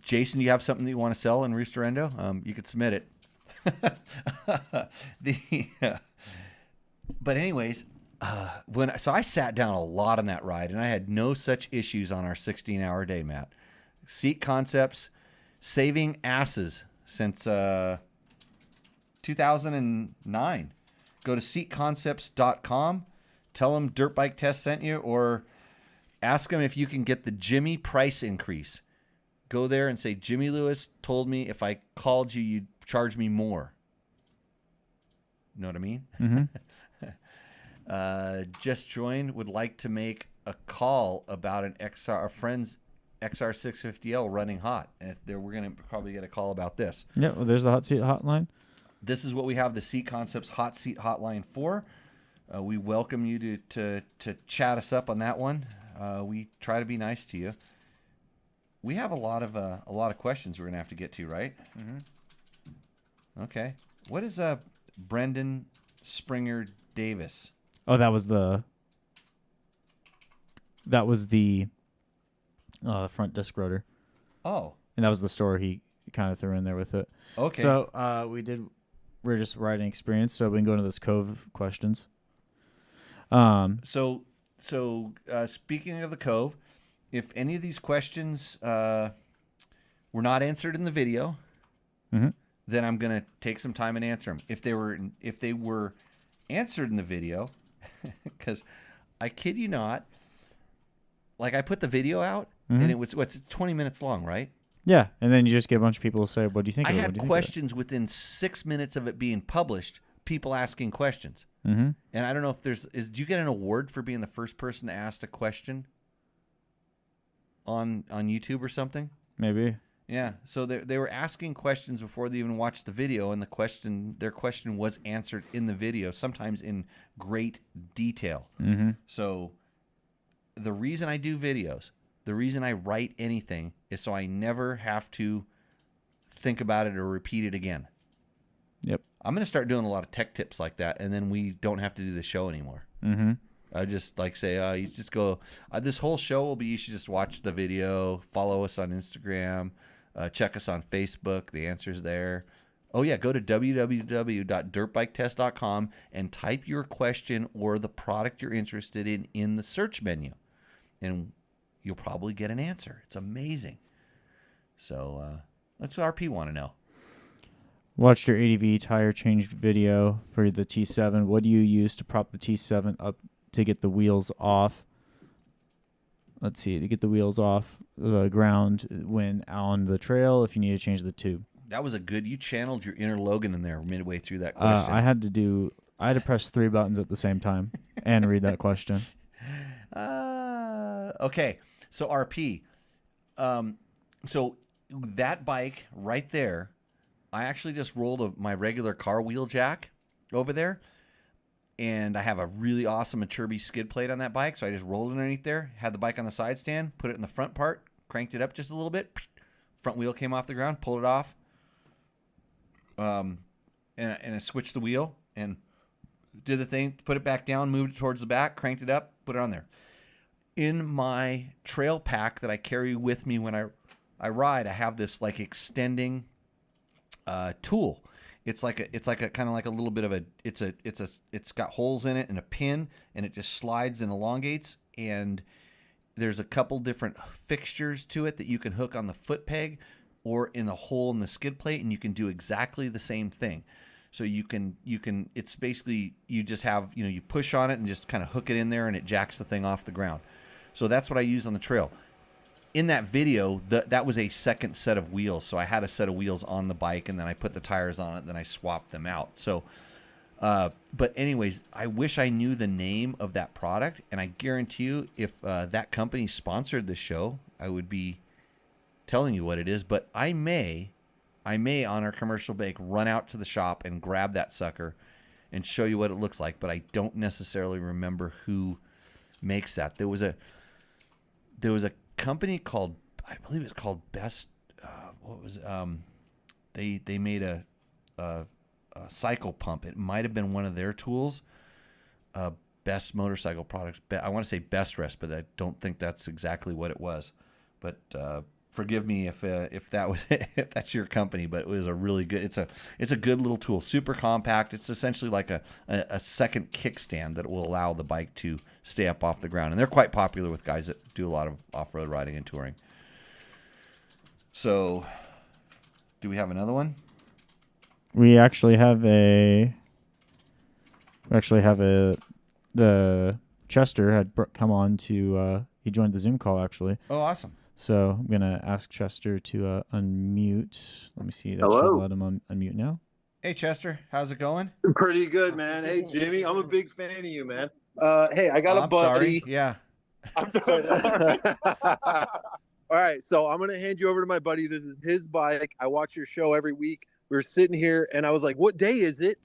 Jason, do you have something that you want to sell in Roost or Endo? You could submit it. But anyways, so I sat down a lot on that ride, and I had no such issues on our 16-hour day, Matt. Seat Concepts, saving asses since 2009. Go to seatconcepts.com. Tell them Dirt Bike Test sent you, or ask them if you can get the Jimmy price increase. Go there and say, Jimmy Lewis told me if I called you, you'd charge me more. Know what I mean? Mm-hmm. Just joined, would like to make a call about a friend's XR650L running hot. And we're going to probably get a call about this. Yeah, well, there's the hot seat hotline. This is what we have the Seat Concepts Hot Seat Hotline for. We welcome you to chat us up on that one. We try to be nice to you. We have a lot of questions we're going to have to get to, right? Mm-hmm. Okay. What is Brendan Springer Davis? Oh, that was the front disc rotor. Oh. And that was the story he kind of threw in there with it. Okay. So we're just riding experience, so we can go into those Cove questions. So speaking of the Cove, if any of these questions were not answered in the video, mm-hmm. then I'm gonna take some time and answer them. If they were answered in the video, because I kid you not, like I put the video out mm-hmm. and it's 20 minutes long, right? Yeah, and then you just get a bunch of people to say, "What do you think?" I had questions within 6 minutes of it being published. People asking questions, mm-hmm. and I don't know if do you get an award for being the first person to ask a question on YouTube or something? Maybe. Yeah. So they were asking questions before they even watched the video, and their question was answered in the video, sometimes in great detail. Mm-hmm. So the reason I do videos, the reason I write anything, is so I never have to think about it or repeat it again. Yep. I'm going to start doing a lot of tech tips like that, and then we don't have to do the show anymore. Mm-hmm. I just say, you just go, this whole show will be, you should just watch the video, follow us on Instagram, check us on Facebook. The answer's there. Oh, yeah, go to www.dirtbiketest.com and type your question or the product you're interested in the search menu, and you'll probably get an answer. It's amazing. So that's what RP want to know. Watched your ADV tire changed video for the T7. What do you use to prop the T7 up to get the wheels off? Let's see, to get the wheels off the ground when on the trail if you need to change the tube. That was you channeled your inner Logan in there midway through that question. I had to press 3 buttons at the same time and read that question. Okay, so RP. So that bike right there, I actually just rolled my regular car wheel jack over there, and I have a really awesome Aturbi skid plate on that bike, so I just rolled it underneath there, had the bike on the side stand, put it in the front part, cranked it up just a little bit, front wheel came off the ground, pulled it off, and I switched the wheel and did the thing, put it back down, moved it towards the back, cranked it up, put it on there. In my trail pack that I carry with me when I ride, I have this like extending tool. It's like a kind of like a little bit of it's got holes in it and a pin, and it just slides and elongates, and there's a couple different fixtures to it that you can hook on the foot peg or in the hole in the skid plate, and you can do exactly the same thing. So you can it's basically you just have, you push on it and just kind of hook it in there, and it jacks the thing off the ground. So that's what I use on the trail. In that video, that was a second set of wheels. So I had a set of wheels on the bike, and then I put the tires on it, then I swapped them out. So, but anyways, I wish I knew the name of that product, and I guarantee you if that company sponsored this show, I would be telling you what it is. But I may on our commercial break run out to the shop and grab that sucker and show you what it looks like, but I don't necessarily remember who makes that. There was a company called, I believe it's called Best. They made a cycle pump. It might have been one of their tools. Best motorcycle products. I want to say Best Rest, but I don't think that's exactly what it was. But forgive me if that was if that's your company. But it was a really good. It's a good little tool. Super compact. It's essentially like a second kickstand that will allow the bike to stay up off the ground. And they're quite popular with guys that do a lot of off-road riding and touring. So, do we have another one? We actually have the Chester had come on to he joined the Zoom call actually. Oh, awesome. So I'm gonna ask Chester to unmute. Let me see. That Hello. should let him unmute now. Hey Chester, how's it going? Pretty good, man. Hey Jimmy, I'm a big fan of you, man. Hey, I got a I'm buddy. sorry. Yeah. I'm sorry. All All right, so I'm gonna hand you over to my buddy. This is his bike. I watch your show every week. We were sitting here, and I was like, "What day is it?"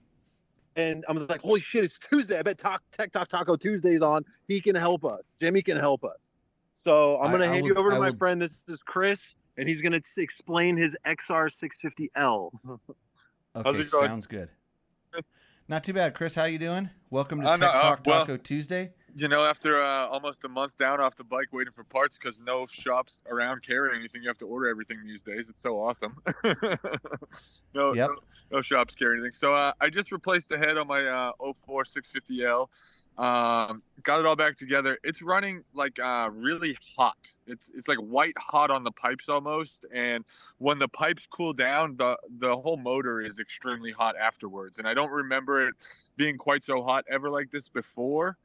And I was like, "Holy shit, it's Tuesday! I bet Tech Talk Taco Tuesday's on. He can help us. Jimmy can help us." So I'm gonna hand you over to my friend. This is Chris, and he's gonna explain his XR 650L. Okay, sounds good. Not too bad, Chris. How you doing? Welcome to Tech Talk Taco Tuesday. You know, after almost a month down off the bike waiting for parts because no shops around carry anything, you have to order everything these days. It's so awesome. No shops carry anything. So I just replaced the head on my 04 650L. Got it all back together. It's running like really hot. It's like white hot on the pipes almost. And when the pipes cool down, the whole motor is extremely hot afterwards. And I don't remember it being quite so hot ever like this before.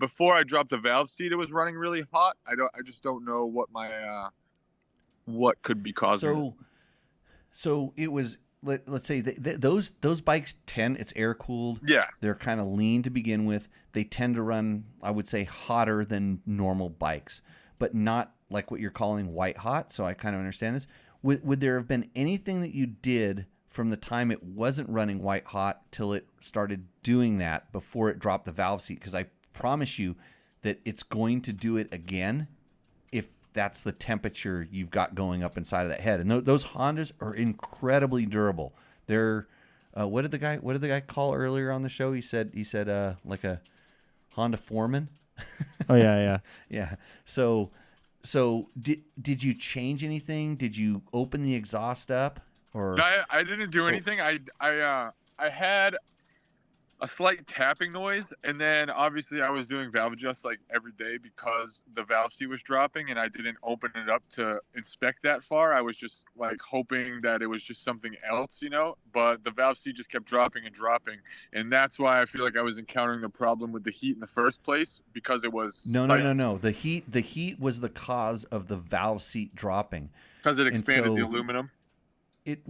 Before I dropped the valve seat, it was running really hot. I just don't know what my what could be causing it. So it was. Let's say those bikes it's air cooled. Yeah, they're kind of lean to begin with. They tend to run, I would say, hotter than normal bikes, but not like what you're calling white hot. So I kind of understand this. Would there have been anything that you did from the time it wasn't running white hot till it started doing that before it dropped the valve seat? Because I promise you that it's going to do it again if that's the temperature you've got going up inside of that head. And those Hondas are incredibly durable. They're what did the guy call earlier on the show? He said like a Honda Foreman. Oh yeah. Yeah. So did you change anything? Did you open the exhaust up? Or I didn't do anything. I had a slight tapping noise, and then obviously I was doing valve adjust like every day because the valve seat was dropping, and I didn't open it up to inspect that far. I was just like hoping that it was just something else, but the valve seat just kept dropping, and that's why I feel like I was encountering the problem with the heat in the first place, because it was no. The heat was the cause of the valve seat dropping because it expanded the aluminum. It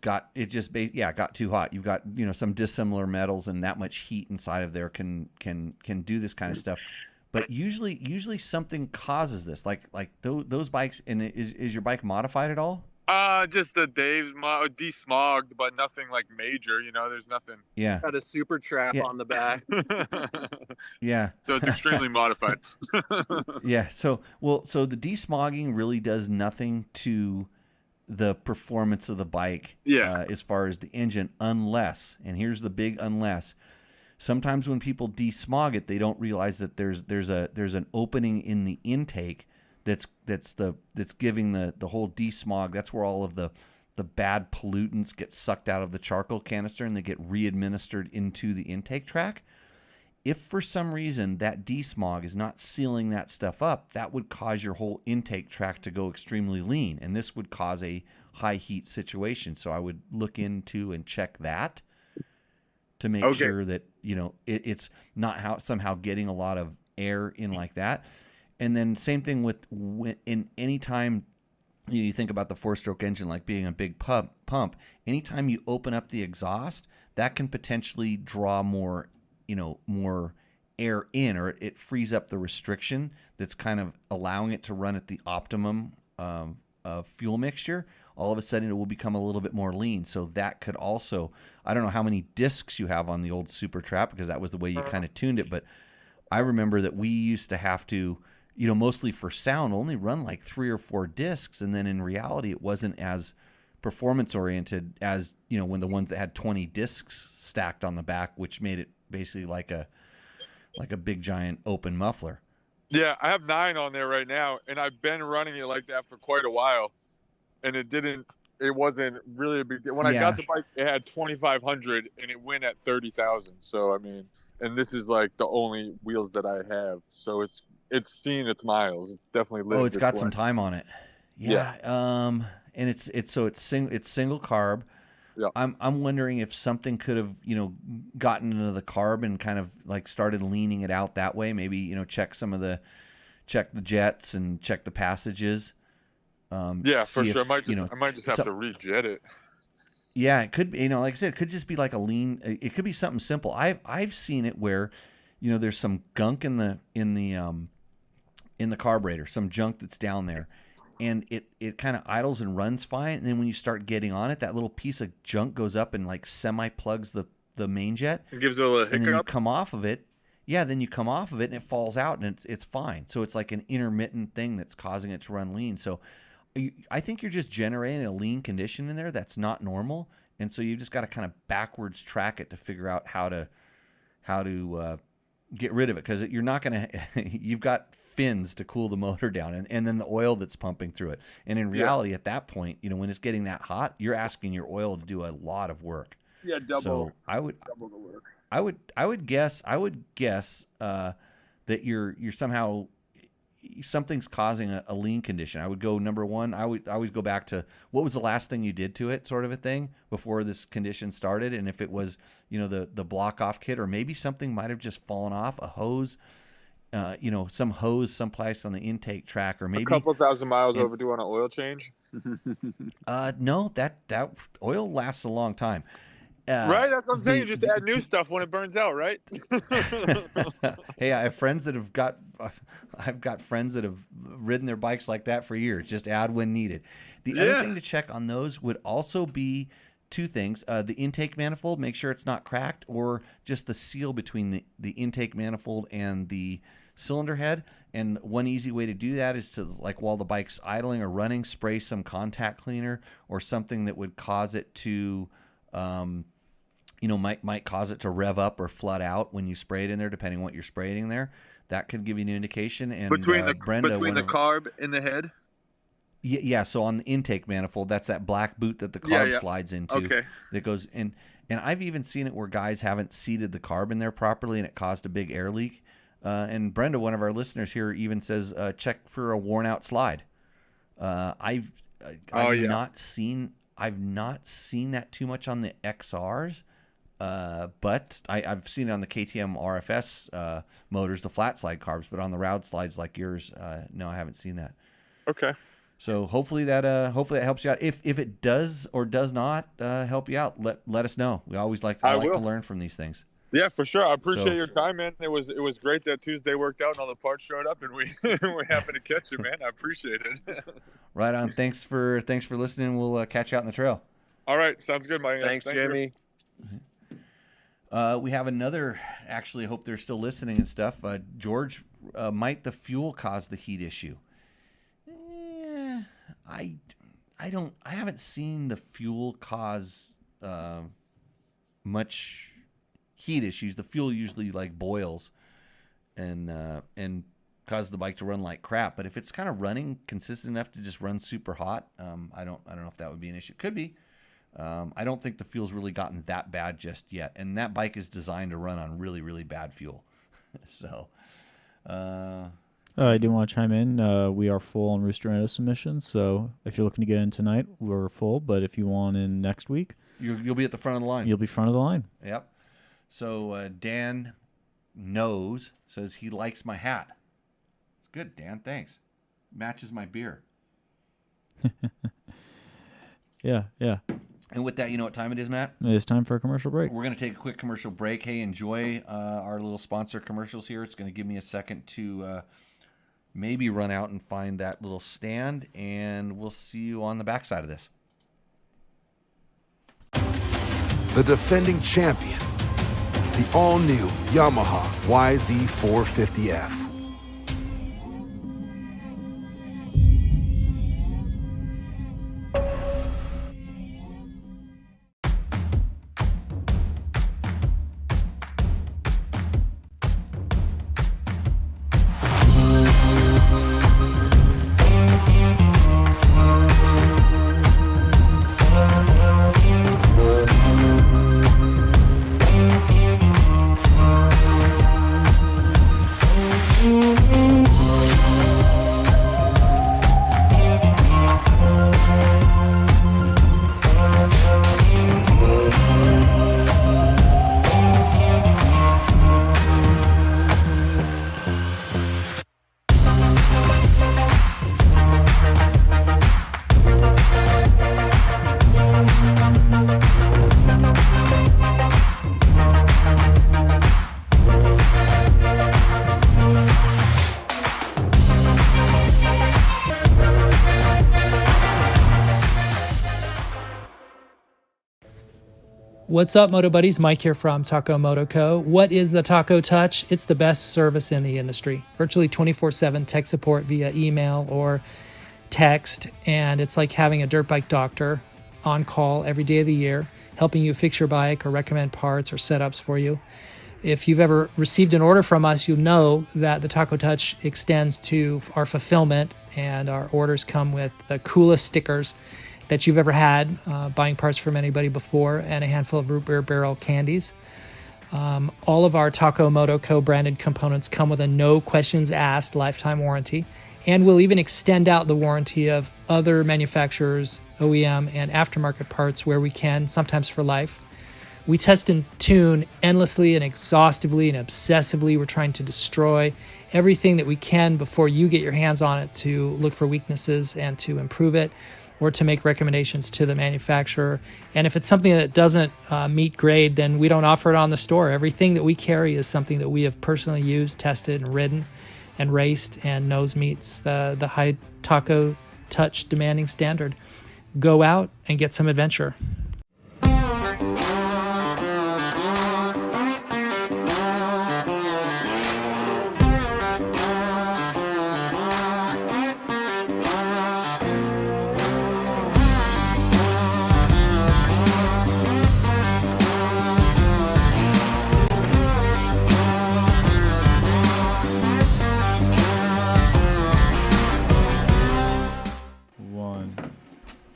got too hot. You've got some dissimilar metals, and that much heat inside of there can do this kind of stuff. But usually something causes this. Like those bikes. And is your bike modified at all? Just the Dave's desmogged, but nothing like major. There's nothing. Yeah. Got a super trap on the back. Yeah. So it's extremely modified. Yeah. So the desmogging really does nothing to the performance of the bike, as far as the engine, unless, and here's the big unless, sometimes when people desmog it, they don't realize that there's an opening in the intake that's giving the whole desmog. That's where all of the bad pollutants get sucked out of the charcoal canister and they get re-administered into the intake track. If for some reason that desmog is not sealing that stuff up, that would cause your whole intake track to go extremely lean, and this would cause a high heat situation. So I would look into and check that to make sure that it's not somehow getting a lot of air in like that. And then same thing with in any time you think about the 4-stroke engine like being a big pump. Anytime you open up the exhaust, that can potentially draw more air in, or it frees up the restriction that's kind of allowing it to run at the optimum fuel mixture. All of a sudden it will become a little bit more lean. So that could also, I don't know how many discs you have on the old Super Trap, because that was the way you kind of tuned it. But I remember that we used to have to, mostly for sound, only run like 3 or 4 discs. And then in reality, it wasn't as performance oriented as, when the ones that had 20 discs stacked on the back, which made it basically like a big giant open muffler. Yeah, I have 9 on there right now, and I've been running it like that for quite a while, and it wasn't really a big deal. When I got the bike, it had 2,500, and it went at 30,000. So I mean, and this is like the only wheels that I have, so it's seen its miles. It's definitely lived. Oh, it's got some time on it. Yeah. And it's single carb. Yeah. I'm wondering if something could have, gotten into the carb and kind of like started leaning it out that way. Maybe, check the jets and check the passages. Yeah, for sure. I might just have to rejet it. Yeah, it could be, like I said, it could just be like a lean. It could be something simple. I've seen it where, there's some gunk in the carburetor, some junk that's down there. and it kind of idles and runs fine. And then when you start getting on it, that little piece of junk goes up and like semi-plugs the main jet. It gives it a little hiccup. And then you come off of it. Yeah, then you come off of it and it falls out and it's fine. So it's like an intermittent thing that's causing it to run lean. So I think you're just generating a lean condition in there that's not normal. And so you just got to kind of backwards track it to figure out how to get rid of it, because you're not going to you've got fins to cool the motor down and then the oil that's pumping through it. And in reality, at that point, when it's getting that hot, you're asking your oil to do a lot of work. Yeah, double. So double the work. I would guess that you're somehow something's causing a lean condition. I would go number one. I always go back to what was the last thing you did to it, sort of a thing, before this condition started. And if it was, the block off kit, or maybe something might have just fallen off, a hose, some hose someplace on the intake track, or maybe a couple thousand miles overdue on an oil change. No, that oil lasts a long time. Right, that's what I'm saying. Just add new stuff when it burns out, right? Hey, I have friends that I've got friends that have ridden their bikes like that for years. Just add when needed. The other thing to check on those would also be two things: the intake manifold, make sure it's not cracked, or just the seal between the intake manifold and the cylinder head. And one easy way to do that is to, like, while the bike's idling or running, spray some contact cleaner or something that would cause it to might cause it to rev up or flood out when you spray it in there, depending on what you're spraying in there. That could give you an indication. And between the Brenda, carb and the head. Yeah. So on the intake manifold, that's that black boot that the carb slides into. Okay. That goes in, and I've even seen it where guys haven't seated the carb in there properly, and it caused a big air leak. And Brenda, one of our listeners here, even says check for a worn out slide. I've not seen that too much on the XRs. But I've seen it on the KTM RFS motors, the flat slide carbs, but on the round slides like yours, no, I haven't seen that. Okay. So hopefully that helps you out. If it does or does not help you out, let us know. We always I like to learn from these things. Yeah, for sure. I appreciate your time, man. It was great that Tuesday worked out and all the parts showed up and we we happened to catch you, man. I appreciate it. Right on. Thanks for listening. We'll catch you out in the trail. All right, sounds good, Mike. Thanks, Jamie. We have another. Actually, I hope they're still listening and stuff. George, might the fuel cause the heat issue? I haven't seen the fuel cause much heat issues. The fuel usually like boils and cause the bike to run like crap. But if it's kind of running consistent enough to just run super hot, I don't know if that would be an issue. Could be. I don't think the fuel's really gotten that bad just yet. And that bike is designed to run on really, really bad fuel. So, I do want to chime in. We are full on Roost Endo submissions. So if you're looking to get in tonight, we're full. But if you want in next week, you'll be at the front of the line. You'll be front of the line. Yep. So Dan says he likes my hat. It's good, Dan. Thanks. Matches my beer. Yeah. And with that, you know what time it is, Matt? It is time for a commercial break. We're going to take a quick commercial break. Hey, enjoy our little sponsor commercials here. It's going to give me a second to maybe run out and find that little stand, and we'll see you on the backside of this. The defending champion, the all-new Yamaha YZ450F. What's up, Moto Buddies? Mike here from Taco Moto Co. What is the Taco Touch? It's the best service in the industry. Virtually 24/7 tech support via email or text, and it's like having a dirt bike doctor on call every day of the year, helping you fix your bike or recommend parts or setups for you. If you've ever received an order from us, you know that the Taco Touch extends to our fulfillment, and our orders come with the coolest stickers that you've ever had, buying parts from anybody before, and a handful of root beer barrel candies. All of our Taco Moto Co. branded components come with a no questions asked lifetime warranty, and we'll even extend out the warranty of other manufacturers, OEM, and aftermarket parts where we can, sometimes for life. We test and tune endlessly and exhaustively and obsessively. We're trying to destroy everything that we can before you get your hands on it to look for weaknesses and to improve it, or to make recommendations to the manufacturer. And if it's something that doesn't meet grade, then we don't offer it on the store. Everything that we carry is something that we have personally used, tested, and ridden, and raced, and knows meets the high Taco Touch demanding standard. Go out and get some adventure.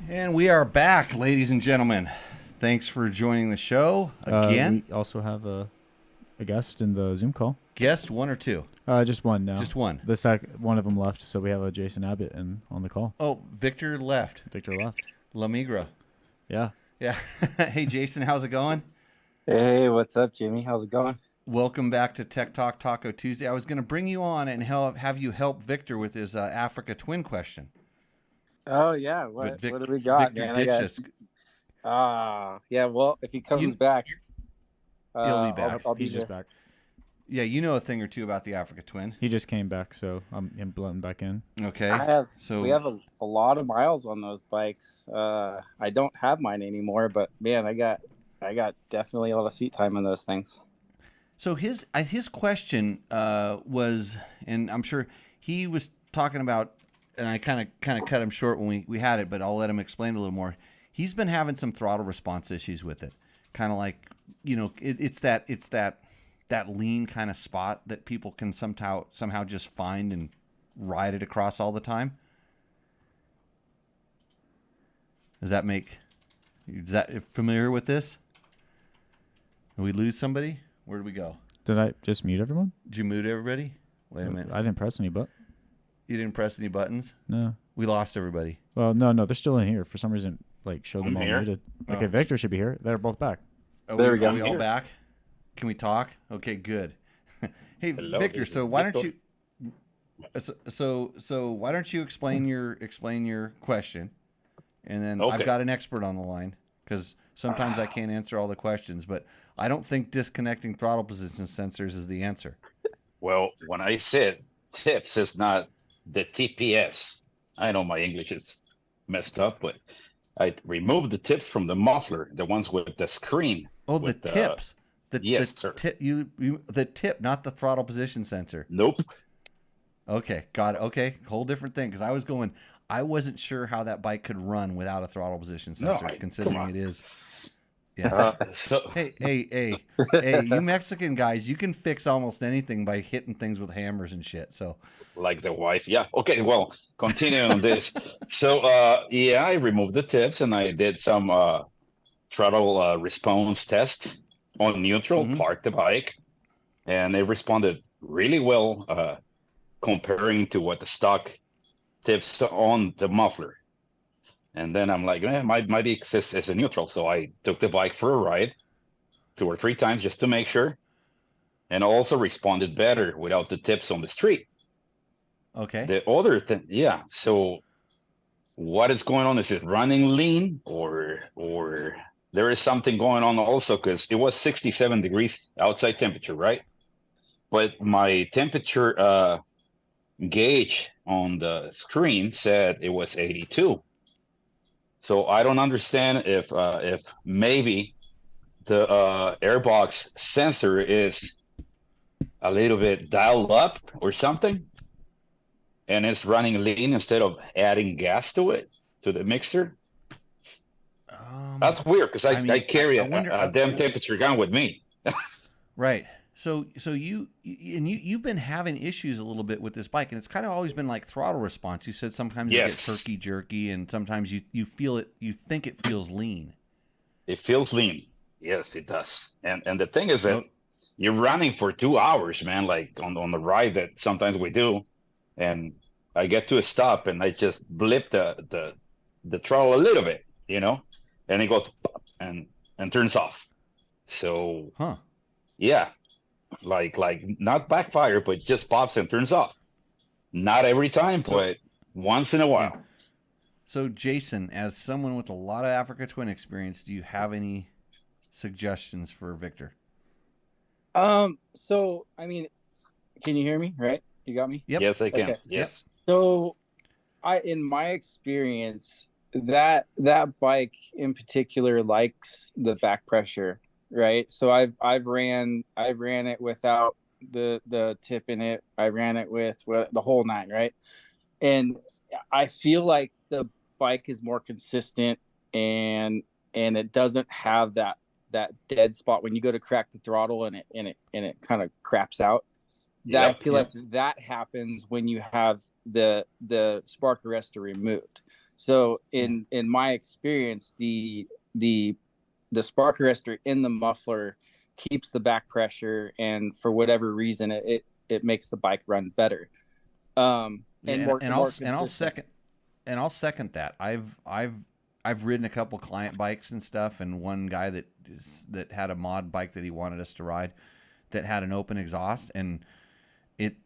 And we are back, ladies and gentlemen. Thanks for joining the show again. We also have a guest in the Zoom call. Guest, one or two? Just one now. Just one. One of them left, so we have a Jason Abbott on the call. Oh, Victor left. Victor left. La Migra. Yeah. Yeah. Hey, Jason, how's it going? Hey, what's up, Jimmy? How's it going? Welcome back to Tech Talk Taco Tuesday. I was going to bring you on and have you help Victor with his Africa twin question. Oh yeah, what do we got, Victor man? ditched us. Yeah. Well, if he comes back, he'll be back. I'll be He's just there. back. Yeah, you know a thing or two about the Africa twin. He just came back, so I'm blowing back in. Okay. We have a lot of miles on those bikes. I don't have mine anymore, but man, I got definitely a lot of seat time on those things. So his question was, and I'm sure he was talking about, and I kind of cut him short when we had it, but I'll let him explain a little more. He's been having some throttle response issues with it, kind of like, it's that lean kind of spot that people can somehow just find and ride it across all the time. Is that familiar with this? Did we lose somebody? Where did we go? Did I just mute everyone? Did you mute everybody? Wait a minute. I didn't press any button. You didn't press any buttons? No. We lost everybody. Well, no, they're still in here. For some reason, show them all here. muted. Okay, Oh. Victor should be here. They're both back. There we go. Are we all back? Can we talk? Okay, good. Hey, Hello, Victor. this So is why Victor. don't you? So why don't you explain your question, and then I've Okay. got an expert on the line because sometimes I can't answer all the questions, but I don't think disconnecting throttle position sensors is the answer. Well, when I said tips, it's not the TPS. I know my English is messed up, but I removed the tips from the muffler, the ones with the screen. Oh, the with tips. Yes, the sir. Tip, the tip, not the throttle position sensor. Nope. Okay, got it. Okay, whole different thing. Because I wasn't sure how that bike could run without a throttle position No, sensor, come considering on. it is. Yeah. So Hey, you Mexican guys, you can fix almost anything by hitting things with hammers and shit. So, like the wife, yeah. Okay, well, continuing on this. So, I removed the tips and I did some throttle response test on neutral, Mhm. parked the bike, and it responded really well comparing to what the stock tips on the muffler. And then I'm like, might be exist as a neutral. So I took the bike for a ride 2 or 3 times just to make sure, and also responded better without the tips on the street. okay. The other thing, yeah. So what is going on? Is it running lean or there is something going on also? Because it was 67 degrees outside temperature, right? But my temperature gauge on the screen said it was 82. So I don't understand if maybe the airbox sensor is a little bit dialed up or something, and it's running lean instead of adding gas to it, to the mixer. That's weird because I carry a damn temperature gun with me. Right. So you've been having issues a little bit with this bike, and it's kind of always been like throttle response. You said sometimes it gets herky jerky, and sometimes you feel it. You think it feels lean. It feels lean. Yes, it does. And the thing is that you're running for 2 hours, man. Like on the ride that sometimes we do, and I get to a stop and I just blip the throttle a little bit, you know, and it goes pop and turns off. So yeah. Like not backfire, but just pops and turns off. Not every time, but once in a while. Yeah. So Jason, as someone with a lot of Africa Twin experience, do you have any suggestions for Victor? So I mean, can you hear me? Right? You got me? Yep. Yes, I can. Okay. Yes. So in my experience, that bike in particular likes the back pressure. Right. So I've ran it without the tip in it. I ran it with the whole 9. Right. And I feel like the bike is more consistent and it doesn't have that dead spot when you go to crack the throttle and it kind of craps out. I feel like that happens when you have the spark arrestor removed. So in my experience, the spark arrestor in the muffler keeps the back pressure, and for whatever reason, it makes the bike run better. I'll second that. I've ridden a couple client bikes and stuff, and one guy that had a mod bike that he wanted us to ride that had an open exhaust, and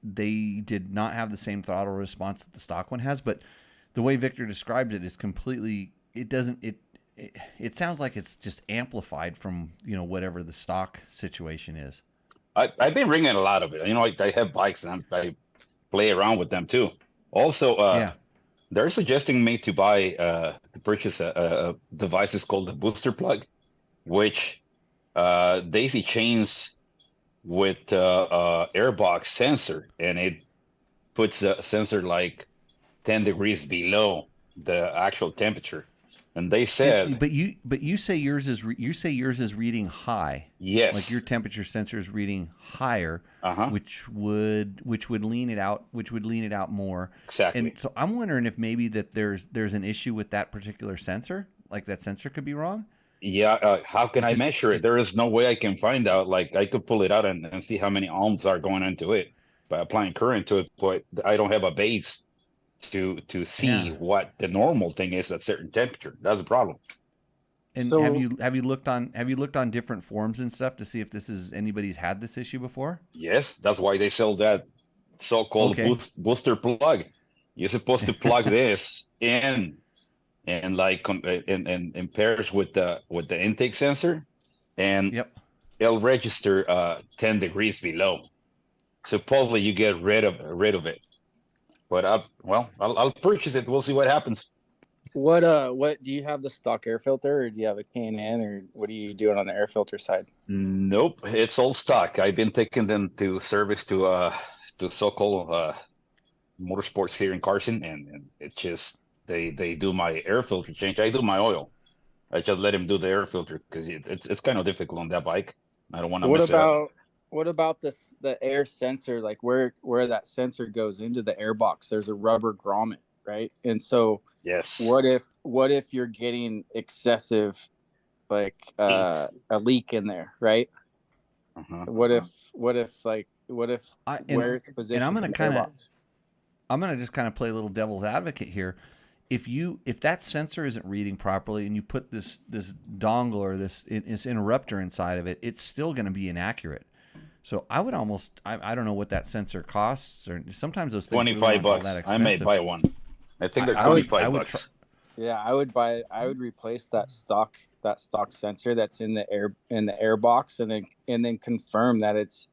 they did not have the same throttle response that the stock one has. But the way Victor describes it is completely. It sounds like it's just amplified from, you know, whatever the stock situation is. I've been ringing a lot of it. You know, I have bikes and I play around with them too. Also, they're suggesting me to purchase a device called the booster plug, which daisy chains with airbox sensor, and it puts a sensor like 10 degrees below the actual temperature. And they said, but you say yours is reading high. Yes, like your temperature sensor is reading higher, which would lean it out more. Exactly. And so I'm wondering if maybe that there's an issue with that particular sensor, like that sensor could be wrong. Yeah, how can I measure it? There is no way I can find out. Like I could pull it out and see how many ohms are going into it by applying current to it, but I don't have a base to see what the normal thing is at certain temperature. That's the problem. And so, have you looked on different forums and stuff to see if anybody's had this issue before? Yes, that's why they sell that so-called booster plug. You're supposed to plug this in and like in pairs with the intake sensor, and it'll register 10 degrees below. Supposedly you get rid of it. But I'll purchase it. We'll see what happens. What do you have, the stock air filter, or do you have a K&N, or what are you doing on the air filter side? Nope, it's all stock. I've been taking them to service to so-called motorsports here in Carson, and it's just they do my air filter change. I do my oil. I just let him do the air filter because it's kind of difficult on that bike. I don't want to mess it up. What about the air sensor? Like where that sensor goes into the air box, there's a rubber grommet, right? And so yes, what if you're getting excessive, like a leak in there, right? What if where it's positioned? And I'm gonna just kind of play a little devil's advocate here. If that sensor isn't reading properly and you put this dongle or this interrupter inside of it, it's still going to be inaccurate. So I would almost, I don't know what that sensor costs, or sometimes those things $25 really that I may buy one. I think they're $25. I would replace that stock sensor that's in the air box, and then confirm that it's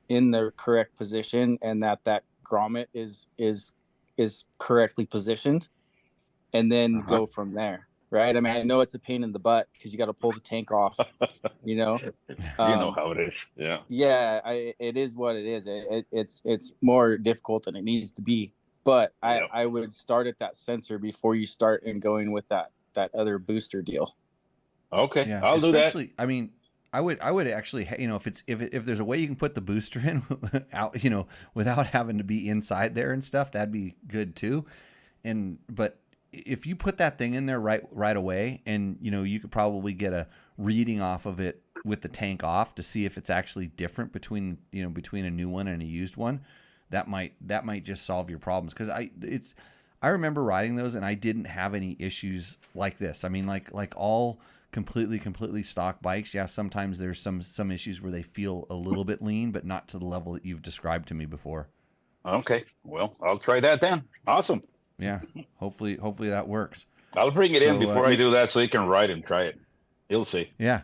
in the correct position, and that grommet is correctly positioned, and then go from there. right? I mean, I know it's a pain in the butt because you got to pull the tank off, you know. You know Um, how it is. Yeah. yeah, it is what it is. It's more difficult than it needs to be. But Yep. I would start at that sensor before you start and going with that other booster deal. Okay, Yeah, I'll do that. especially, I mean, I would actually, you know, if there's a way you can put the booster in out, you know, without having to be inside there and stuff, that'd be good too. But if you put that thing in there right away, and you know, you could probably get a reading off of it with the tank off to see if it's actually different between a new one and a used one. That might just solve your problems, because I remember riding those and I didn't have any issues like this. I mean, like all completely stock bikes, yeah, sometimes there's some issues where they feel a little bit lean, but not to the level that you've described to me before. Okay, well, I'll try that then. Awesome. Yeah, hopefully that works. I'll bring it in So, before I do that, so you can ride and try it. You'll see. Yeah.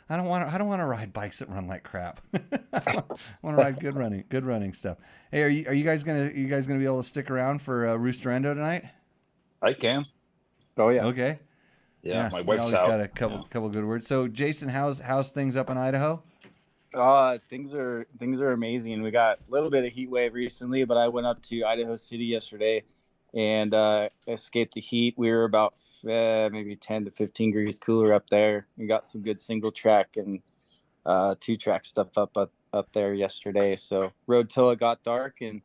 I don't want to ride bikes that run like crap. I want to ride good running stuff. Hey, are you guys gonna be able to stick around for Roost or Endo tonight? I can. Oh yeah. Okay. Yeah, my we wife's always out. got a couple good words. So Jason, how's things up in Idaho? Things are amazing. We got a little bit of heat wave recently, but I went up to Idaho City yesterday and escaped the heat. We were about maybe 10 to 15 degrees cooler up there. We got some good single track and 2-track stuff up there yesterday. So rode till it got dark and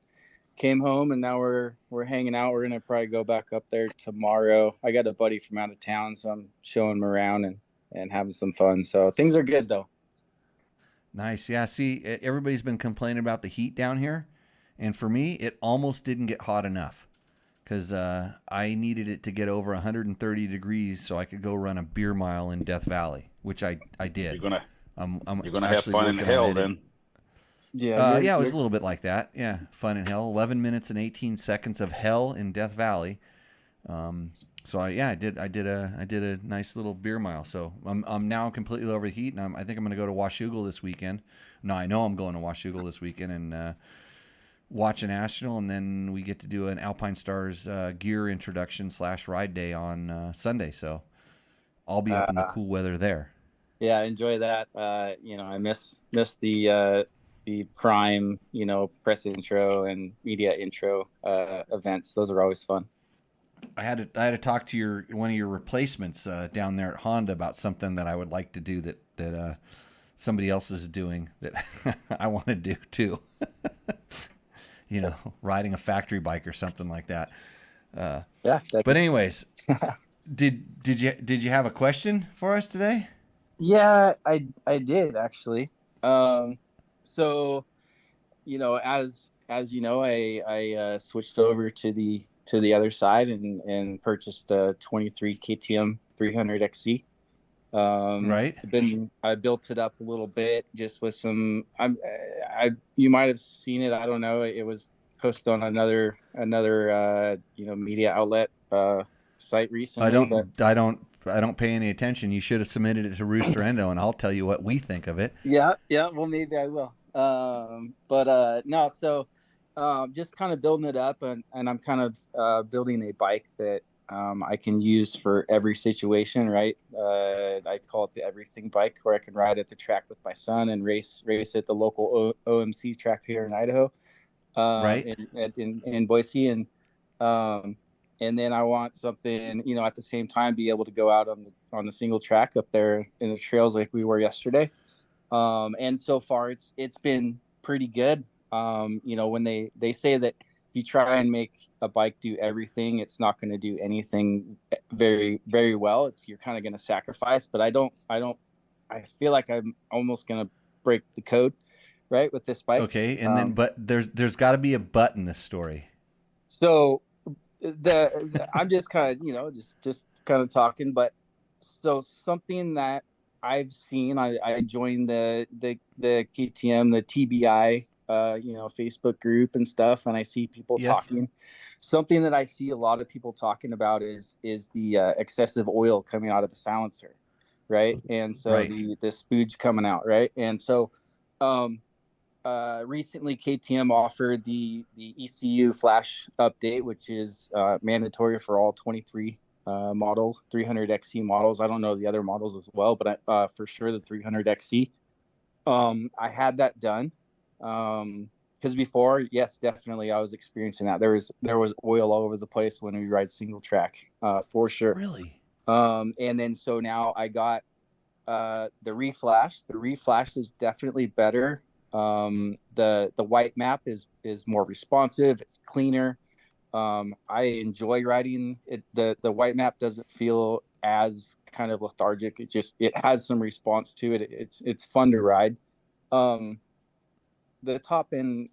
came home, and now we're hanging out. We're gonna probably go back up there tomorrow. I got a buddy from out of town, so I'm showing him around and having some fun. So things are good though. Nice. Yeah, see, everybody's been complaining about the heat down here, and for me, it almost didn't get hot enough, because I needed it to get over 130 degrees so I could go run a beer mile in Death Valley, which I did. You're gonna have actually fun in working hell on it. then. Yeah, Yeah, it was a little bit like that. Yeah, fun in hell. 11 minutes and 18 seconds of hell in Death Valley. So I did a nice little beer mile. So I'm now completely over the heat, and I think I'm going to go to Washougal this weekend. No, I know I'm going to Washougal this weekend and watch a national, and then we get to do an Alpine Stars gear introduction / ride day on Sunday. So I'll be up in the cool weather there. Yeah, enjoy that. I miss the prime, press intro and media intro events. Those are always fun. I had to talk to one of your replacements down there at Honda about something that I would like to do that somebody else is doing that I want to do too. Riding a factory bike or something like that. But anyways, did you have a question for us today? Yeah, I did actually. So, as you know, I switched over to the other side and purchased a 23 KTM 300 XC. Right. I built it up a little bit just with some. You might have seen it. I don't know. It was posted on another media outlet site recently. I don't pay any attention. You should have submitted it to Roost or Endo, and I'll tell you what we think of it. Yeah. Well, maybe I will. No. So, just kind of building it up, and I'm kind of building a bike that I can use for every situation, right? I call it the everything bike, where I can ride at the track with my son and race at the local OMC track here in Idaho, right? In Boise, and then I want something, at the same time, be able to go out on the single track up there in the trails like we were yesterday. And so far it's been pretty good. When they say that if you try and make a bike do everything, it's not going to do anything very, very well. You're kind of going to sacrifice, but I feel like I'm almost going to break the code, right, with this bike. Okay. And then, but there's got to be a but in this story. So I'm just kind of, just kind of talking, but so something that I've seen, I joined the KTM, the TBI, Facebook group and stuff, and I see people talking. Something that I see a lot of people talking about is the excessive oil coming out of the silencer, right? And so the spooge coming out, right? And so recently KTM offered the ECU flash update, which is mandatory for all 23 model 300XC models. I don't know the other models as well, but for sure the 300XC. I had that done because before, yes, definitely I was experiencing that. There was oil all over the place when we ride single track, for sure. Really? And then so now I got the reflash. The reflash is definitely better. The white map is more responsive. It's cleaner. I enjoy riding it. The white map doesn't feel as kind of lethargic. It has some response to it. It's fun to ride. The top end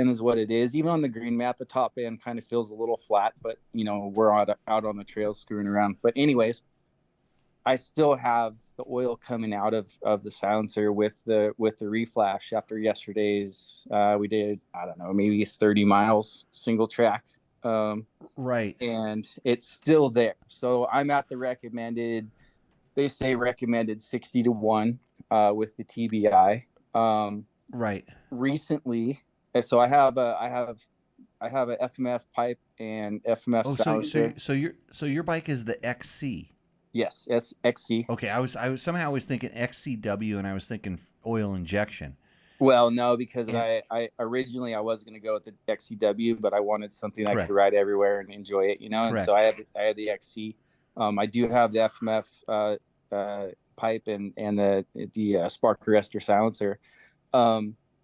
is what it is. Even on the green map, the top end kind of feels a little flat, but we're out on the trails screwing around. But anyways, I still have the oil coming out of the silencer with the reflash after yesterday's. We did, I don't know, maybe 30 miles single track. Right. And it's still there. So I'm at the recommended, they say recommended 60 to 1 with the TBI. Right. Recently, so I have a FMF pipe and FMF silencer. So your bike is the XC. Yes, XC. Okay, I was somehow thinking XCW, and I was thinking oil injection. Well, no, because I originally I was going to go with the XCW, but I wanted something I could ride everywhere and enjoy it, And so I had the XC. I do have the FMF pipe and the spark arrestor silencer.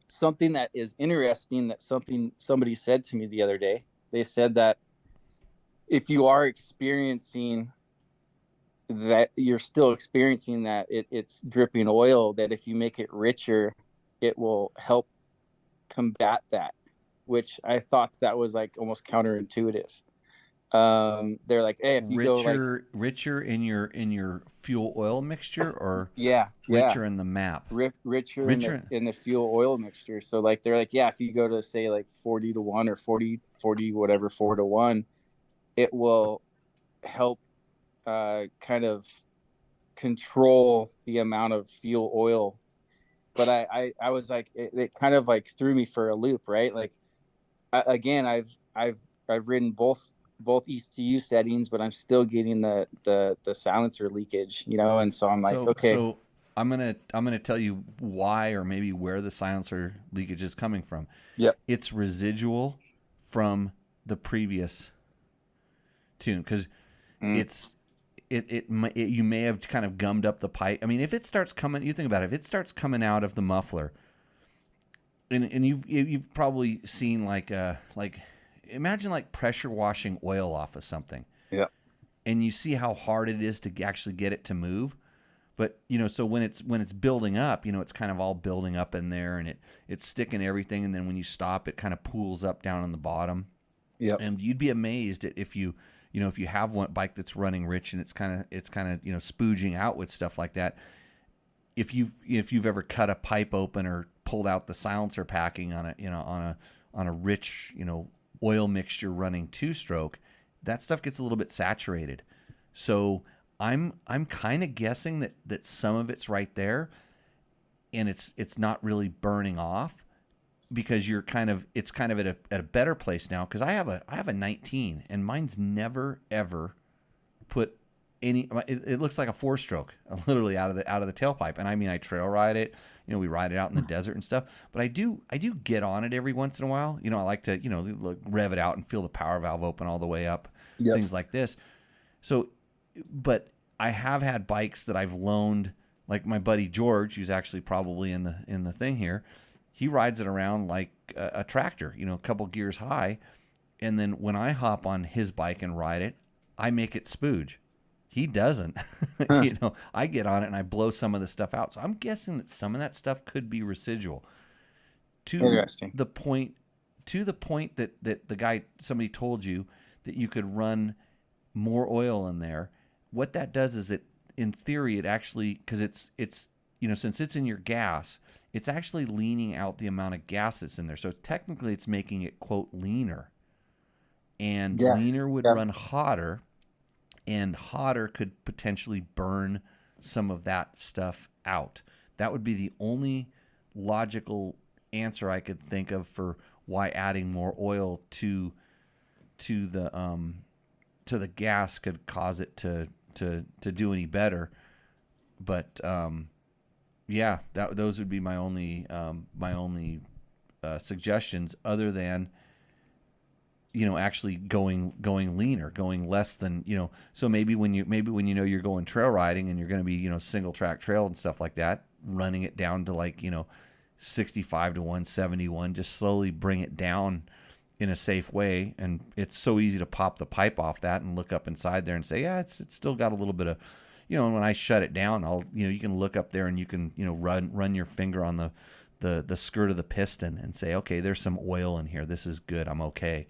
Something that is interesting that somebody said to me the other day. They said that if you are experiencing that, you're still experiencing that it's dripping oil, that if you make it richer, it will help combat that, which I thought that was like almost counterintuitive. They're like, hey, if you richer in your fuel oil mixture, or richer in the map, richer in the fuel oil mixture. So like they're like, if you go to say like 40 to 1 or 40 whatever 4 to 1, it will help kind of control the amount of fuel oil. But I was like, it kind of like threw me for a loop, right? Like again, I've ridden both ECU settings, but I'm still getting the silencer leakage, and so I'm like, okay. So I'm gonna tell you why, or maybe where the silencer leakage is coming from. Yep. It's residual from the previous tune, because you may have kind of gummed up the pipe. I mean, if it starts coming, you think about it, if it starts coming out of the muffler, and you've probably seen like imagine like pressure washing oil off of something. Yeah. And you see how hard it is to actually get it to move. But, so when it's building up, it's kind of all building up in there, and it's sticking everything. And then when you stop, it kind of pools up down on the bottom. Yeah. And you'd be amazed at if you have one bike that's running rich and it's kind of spooging out with stuff like that. If you've ever cut a pipe open or pulled out the silencer packing on a rich, oil mixture running 2-stroke, that stuff gets a little bit saturated. So I'm kind of guessing that some of it's right there, and it's not really burning off, because it's kind of at a better place now. Because I have a 19, and mine's never ever put any. It looks like a 4-stroke, literally out of the tailpipe. And I mean, I trail ride it. We ride it out in the desert and stuff. But I do get on it every once in a while. I like to rev it out and feel the power valve open all the way up. Yep. Things like this. So, but I have had bikes that I've loaned, like my buddy George, who's actually probably in the thing here. He rides it around like a tractor, a couple gears high. And then when I hop on his bike and ride it, I make it spooge. He doesn't. I get on it and I blow some of the stuff out. So I'm guessing that some of that stuff could be residual. Interesting. To the point that somebody told you that you could run more oil in there. What that does is in theory, it actually, because it's since it's in your gas, it's actually leaning out the amount of gas that's in there. So technically it's making it, quote, leaner. And leaner would run hotter, and hotter could potentially burn some of that stuff out. That would be the only logical answer I could think of for why adding more oil to the gas could cause it to do any better. But yeah, those would be my only suggestions, other than actually going leaner, going less than So maybe when you know you're going trail riding and you're going to be single track trail and stuff like that, running it down to like 65 to 171, just slowly bring it down in a safe way. And it's so easy to pop the pipe off that and look up inside there and say, yeah, it's still got a little bit of, and when I shut it down, I'll, you can look up there and you can, run your finger on the skirt of the piston and say, okay, there's some oil in here. This is good. I'm okay.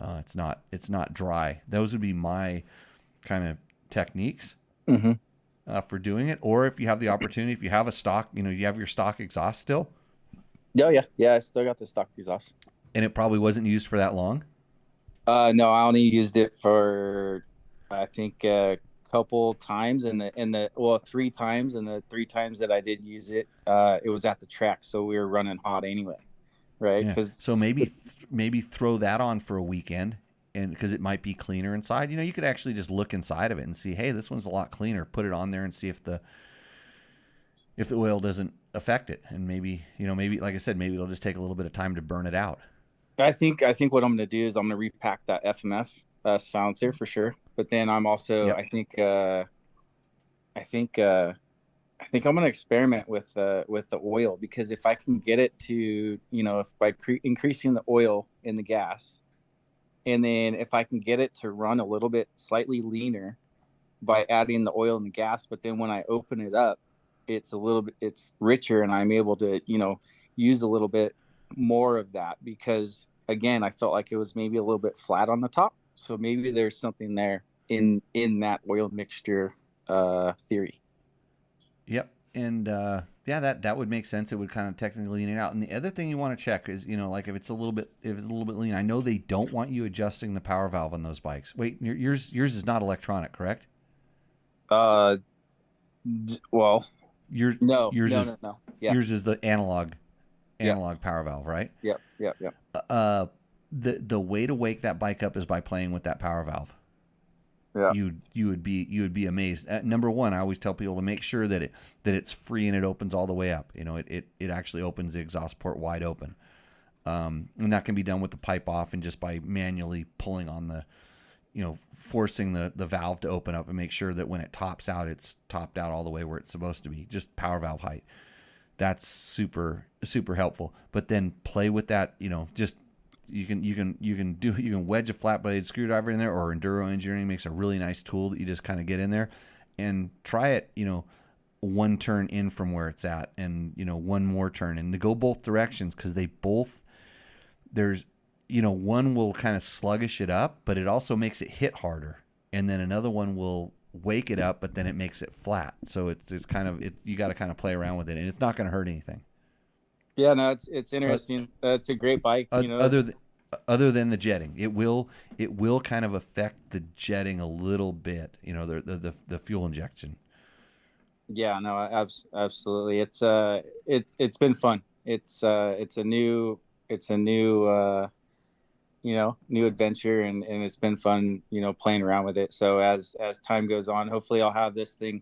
It's not dry. Those would be my kind of techniques for doing it. Or if you have the opportunity, if you have a stock, you have your stock exhaust still. Oh yeah. I still got the stock exhaust. And it probably wasn't used for that long. No, I only used it for, I think, a couple times, and 3 times, and the 3 times that I did use it, it was at the track, so we were running hot anyway, right? Yeah. So maybe throw that on for a weekend, and because it might be cleaner inside. You could actually just look inside of it and see, hey, this one's a lot cleaner. Put it on there and see if the oil doesn't affect it, and maybe like I said, maybe it'll just take a little bit of time to burn it out. I think what I'm going to do is I'm going to repack that FMF silencer for sure. But then I'm also, Yep. I think I'm going to experiment with the oil, because if I can get it to, if by increasing the oil in the gas, and then if I can get it to run a little bit slightly leaner by adding the oil and the gas, but then when I open it up, it's richer, and I'm able to, use a little bit more of that, because again, I felt like it was maybe a little bit flat on the top. So maybe there's something there in that oil mixture theory. Yep. And that would make sense. It would kind of technically lean it out. And the other thing you want to check is, like if it's a little bit lean. I know they don't want you adjusting the power valve on those bikes. Wait, yours is not electronic, correct? Well, yours no. Yeah. Yours is the analog power valve, right? Yep. The way to wake that bike up is by playing with that power valve. Yeah. You would be amazed. Number one, I always tell people to make sure that it's free and it opens all the way up. It actually opens the exhaust port wide open. And that can be done with the pipe off and just by manually pulling on the, forcing the valve to open up and make sure that when it tops out, it's topped out all the way where it's supposed to be. Just power valve height. That's super, super helpful. But then play with that, just you can wedge a flat blade screwdriver in there, or Enduro Engineering makes a really nice tool that you just kind of get in there and try it, one turn in from where it's at, and one more turn, and to go both directions, because one will kind of sluggish it up, but it also makes it hit harder, and then another one will wake it up, but then it makes it flat. So it's kind of you got to kind of play around with it, and it's not going to hurt anything. Yeah, no, it's interesting. It's a great bike. Other than the jetting, it will kind of affect the jetting a little bit. The fuel injection. Yeah, no, absolutely. It's been fun. It's a new new adventure, and it's been fun, playing around with it. So as time goes on, hopefully I'll have this thing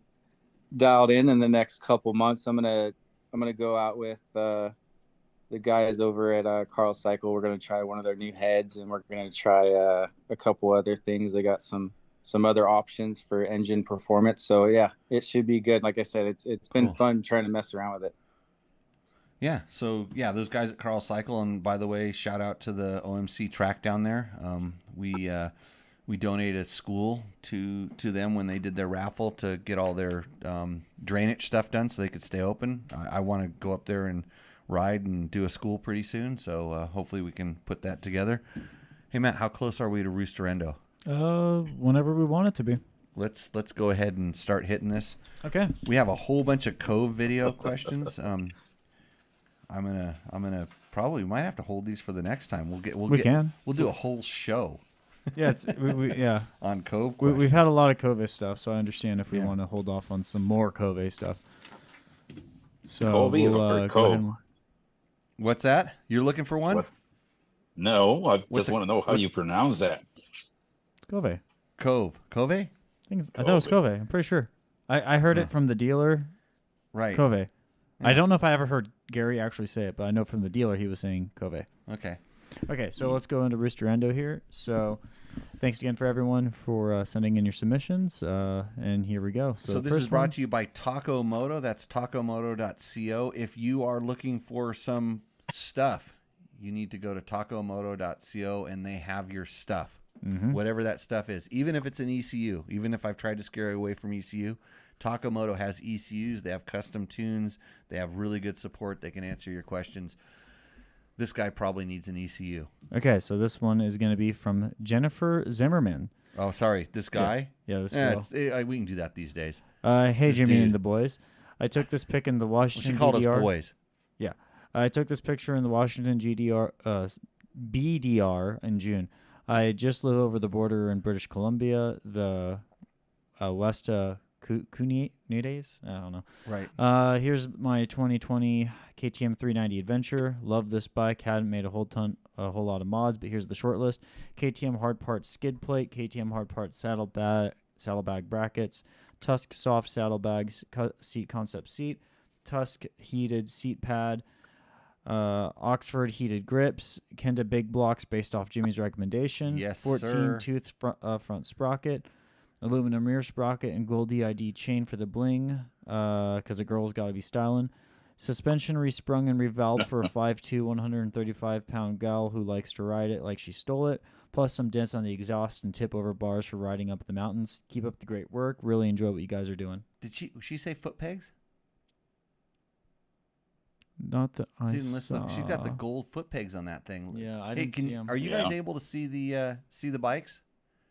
dialed in the next couple months. I'm gonna go out with the guys over at Carl Cycle. We're gonna try one of their new heads, and we're gonna try a couple other things. They got some other options for engine performance. So yeah, it should be good. Like I said, it's been fun trying to mess around with it. Yeah. So yeah, those guys at Carl Cycle, and by the way, shout out to the OMC track down there. We donated a school to them when they did their raffle to get all their drainage stuff done so they could stay open. I want to go up there and ride and do a school pretty soon, so hopefully we can put that together. Hey Matt, how close are we to Roost or Endo? Whenever we want it to be. Let's go ahead and start hitting this. Okay. We have a whole bunch of Cove video questions. I'm gonna probably might have to hold these for the next time. We'll do a whole show. Yeah, yeah. On Cove. We've had a lot of Cove stuff, so I understand if we want to hold off on some more Cove stuff. So Kobe we'll or go Cove? ahead and- What's that? You're looking for one? No, I What's just a- want to know how you what's- pronounce that. Cove. Cove. I thought it was Cove. I'm pretty sure. I heard it from the dealer. Right. Cove. Yeah. I don't know if I ever heard Gary actually say it, but I know from the dealer he was saying Cove. Okay. Okay, so let's go into Rooster Endo here. So thanks again for everyone for sending in your submissions. And here we go. So the this first is brought one- to you by Taco Moto. That's tacomoto.co. If you are looking for some stuff, you need to go to tacomoto.co and they have your stuff. Whatever that stuff is. Even if it's an ECU, even if I've tried to scare away from ECU, Taco Moto has ECUs. They have custom tunes. They have really good support. They can answer your questions. This guy probably needs an ECU. Okay, so this one is going to be from Jennifer Zimmerman. Oh, sorry. This guy? Yeah, this Yeah, girl. we can do that these days. Hey, this Jimmy dude. and the boys. I took this pic in the Well, Washington she called BDR. us boys. Yeah. I took this picture in the Washington BDR in June. I just live over the border in British Columbia, the West Cunides? I don't know. Right. Here's my 2020 KTM 390 Adventure. Love this bike. Hadn't made a whole lot of mods, but here's the short list. KTM hard parts skid plate, KTM hard parts saddlebag brackets, Tusk soft saddlebags, seat concept seat, Tusk heated seat pad, Oxford heated grips, Kenda big blocks based off Jimmy's recommendation. Yes, 14 sir. tooth front sprocket, aluminum rear sprocket, and gold DID chain for the bling, because a girl's got to be styling. Suspension resprung and revalved for a 5'2", 135-pound gal who likes to ride it like she stole it, plus some dents on the exhaust and tip-over bars for riding up the mountains. Keep up the great work. Really enjoy what you guys are doing. Did she say foot pegs? Not that I She didn't list them. saw. She's got the gold foot pegs on that thing. Yeah, I Hey, didn't see them. are you guys able to see the bikes?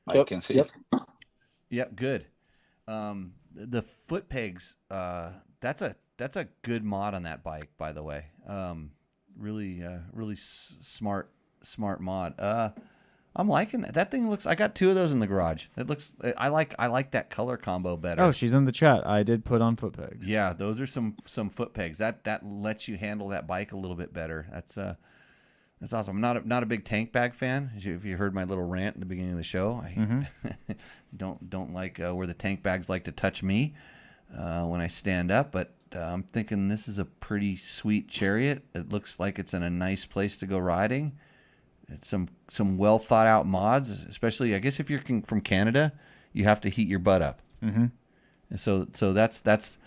I can see. Yep, good. The foot pegs, that's a good mod on that bike, by the way. Really smart mod. I'm liking that. That thing looks. I got 2 of those in the garage. It looks. I like that color combo better. Oh, she's in the chat. I did put on foot pegs. Yeah, those are some foot pegs. That lets you handle that bike a little bit better. That's awesome. I'm not a big tank bag fan. If you heard my little rant in the beginning of the show, I don't like where the tank bags like to touch me when I stand up. But I'm thinking this is a pretty sweet Chariot. It looks like it's in a nice place to go riding. It's some well thought out mods, especially I guess if you're from Canada, you have to heat your butt up. And so that's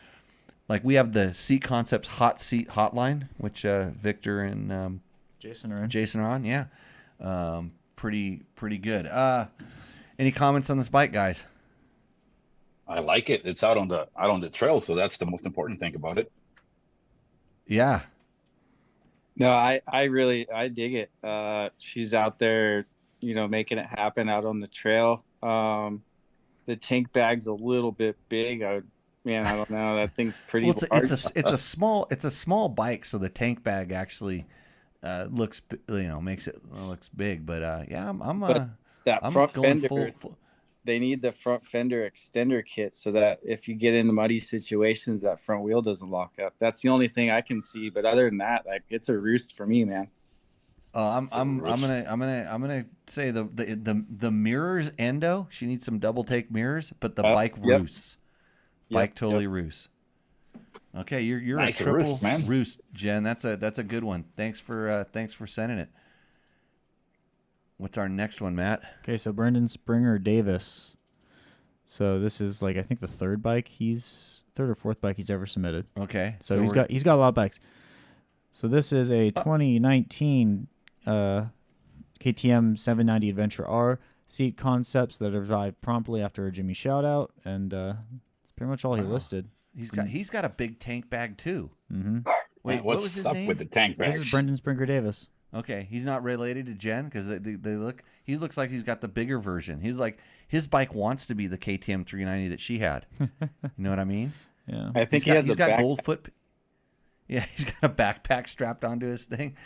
like we have the Seat Concepts Hot Seat Hotline, which Victor and Jason are on. Yeah, pretty good. Any comments on this bike, guys? I like it. It's out on the trail, so that's the most important thing about it. Yeah. No, I dig it. She's out there, making it happen out on the trail. The tank bag's a little bit big. I don't know. That thing's pretty Well, large. it's a small bike, so the tank bag actually looks makes it looks big. But yeah, I'm front going fender. They need the front fender extender kit so that if you get into muddy situations, that front wheel doesn't lock up. That's the only thing I can see. But other than that, like, it's a Roost for me, man. I'm gonna say the mirrors Endo. She needs some double take mirrors, but the bike Roosts. Bike totally Roosts. Okay, you're nice a triple Roost, man. Roost, Jen. That's a good one. Thanks for sending it. What's our next one, Matt? Okay, so Brendan Springer Davis. So this is I think the third or fourth bike he's ever submitted. Okay, so he's got a lot of bikes. So this is a 2019 KTM 790 Adventure R seat concepts that arrived promptly after a Jimmy shout out, and that's pretty much all he listed. He's got a big tank bag too. Wait, what was his name? With the tank bags? This is Brendan Springer Davis. Okay, he's not related to Jen because he looks like he's got the bigger version. He's like his bike wants to be the KTM 390 that she had. You know what I mean? Yeah. I think he's got gold foot. Yeah, he's got a backpack strapped onto his thing.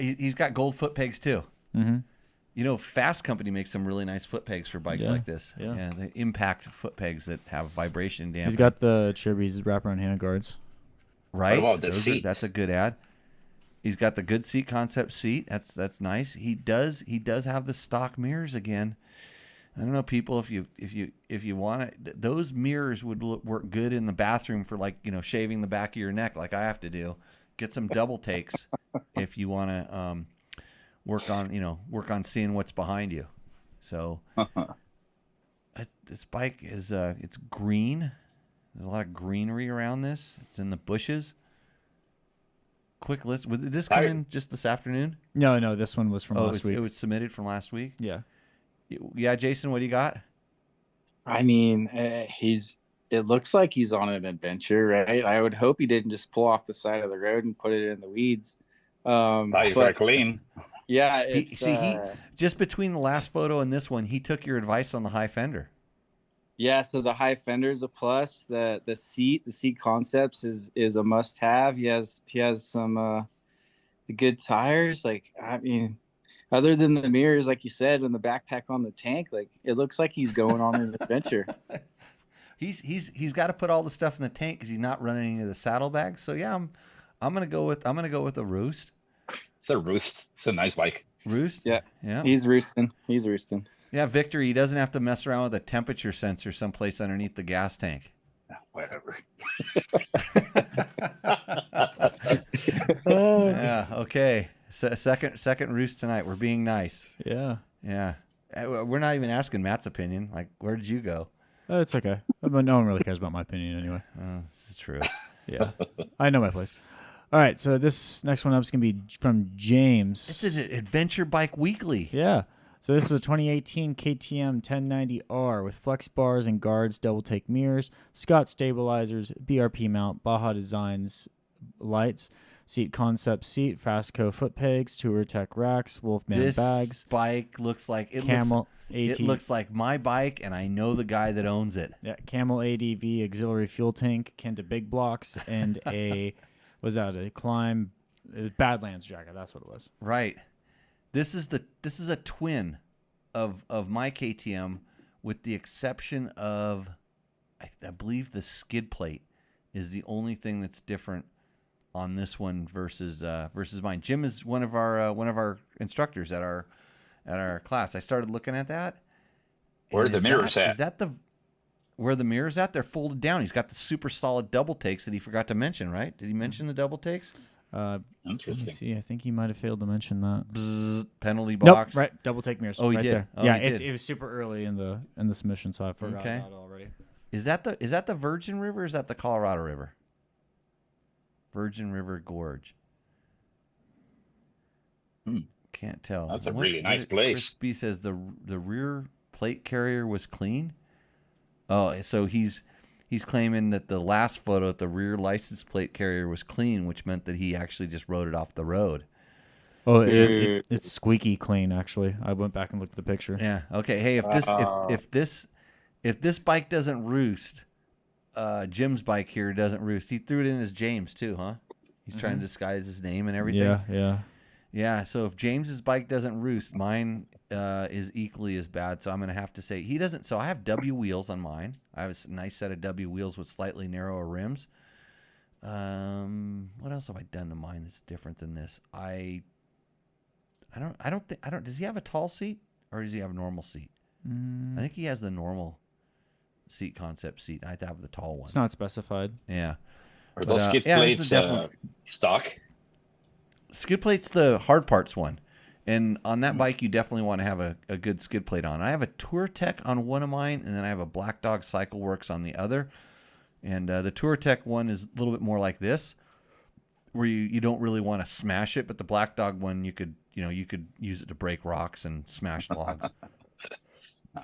He's got gold foot pegs too. Fasst Company makes some really nice foot pegs for bikes like this. Yeah, the impact foot pegs that have vibration dampening. He's got the Chibby's wraparound handguards. Right? What about the seat? That's a good ad. He's got the good seat, concept seat. That's nice. He does have the stock mirrors again. I don't know, people, if you want it, those mirrors would work good in the bathroom for, like, shaving the back of your neck like I have to do. Get some double takes if you want to work on seeing what's behind you. So this bike is it's green. There's a lot of greenery around this. It's in the bushes. Quick list. Did this come in just this afternoon? No, this one was from last week. It was submitted from last week? Yeah. Yeah, Jason, what do you got? I mean, it looks like he's on an adventure, right? I would hope he didn't just pull off the side of the road and put it in the weeds. Tires are clean. Yeah. He just between the last photo and this one, he took your advice on the high fender. Yeah, so the high fender is a plus. The seat concepts is a must have. He has some good tires. Like, I mean, other than the mirrors, like you said, and the backpack on the tank, like, it looks like he's going on an adventure. He's got to put all the stuff in the tank because he's not running into the saddlebags. So yeah, I'm gonna go with a Roost. It's a Roost. It's a nice bike. Roost. Yeah. He's roosting. Yeah, Victor, he doesn't have to mess around with a temperature sensor someplace underneath the gas tank. Whatever. Yeah. Okay. So second Roost tonight. We're being nice. Yeah. Yeah. We're not even asking Matt's opinion. Like, where did you go? It's okay. But no one really cares about my opinion anyway. This is true. Yeah. I know my place. All right. So this next one up is going to be from James. This is an Adventure Bike Weekly. Yeah. So this is a 2018 KTM 1090R with flex bars and guards, double take mirrors, Scott stabilizers, BRP mount, Baja Designs lights, seat concept seat, Fastco foot pegs, Tour Tech racks, Wolfman bags. This bike looks like Camel it looks like my bike, and I know the guy that owns it. Yeah, Camel ADV auxiliary fuel tank, Kenda big blocks, and a climb Badlands jacket. That's what it was. Right. This is a twin of my KTM, with the exception of I believe the skid plate is the only thing that's different on this one versus mine. Jim is one of our instructors at our class. I started looking at that. Where are the mirrors at? Is that where the mirrors at? They're folded down. He's got the super solid double takes that he forgot to mention, right? Did he mention the double takes? Interesting. Let me see. I think he might have failed to mention that. Bzz, penalty box. Nope, right. Double take mirrors. Oh, he right did. There. Oh, yeah, he did. it was super early in the submission, so I forgot about it already. Is that the Virgin River? Or is that the Colorado River? Virgin River Gorge. Can't tell. That's a really nice place. Chris B says the rear plate carrier was clean. Oh, so he's claiming that the last photo at the rear license plate carrier was clean, which meant that he actually just rode it off the road. Oh, it's squeaky clean. Actually, I went back and looked at the picture. Yeah. Okay. Hey, if this bike doesn't roost, Jim's bike here doesn't roost. He threw it in as James too, huh? He's trying to disguise his name and everything. Yeah. So if James's bike doesn't roost, mine is equally as bad. So I'm gonna have to say he doesn't. So I have W wheels on mine. I have a nice set of W wheels with slightly narrower rims. What else have I done to mine that's different than this? I don't think. Does he have a tall seat or does he have a normal seat? I think he has the normal seat concept seat. I have the tall one. It's not specified. Yeah. Are those skid plates stock? Skid plate's the hard parts one. And on that bike, you definitely want to have a good skid plate on. I have a Tour Tech on one of mine, and then I have a Black Dog Cycle Works on the other. And the Tour Tech one is a little bit more like this, where you don't really want to smash it, but the Black Dog one, you could use it to break rocks and smash logs.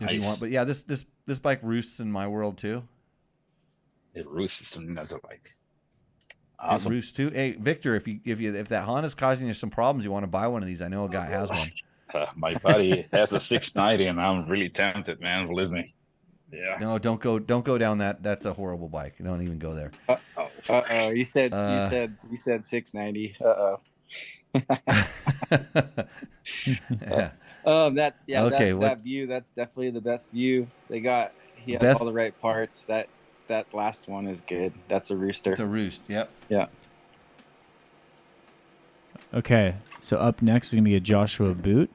If you want. But yeah, this bike roosts in my world too. It roosts as a bike. Awesome. It roosts too. Hey, Victor, if that Honda's causing you some problems, you want to buy one of these. I know a guy has one. My buddy has a 690, and I'm really tempted, man. Believe me. Yeah. No, don't go down that. That's a horrible bike. Don't even go there. You said 690. Yeah. That view, that's definitely the best view. He has all the right parts. That that last one is good. That's a Rooster. It's a Roost. Yep. Yeah. Okay, so up next is going to be a Joshua Boot,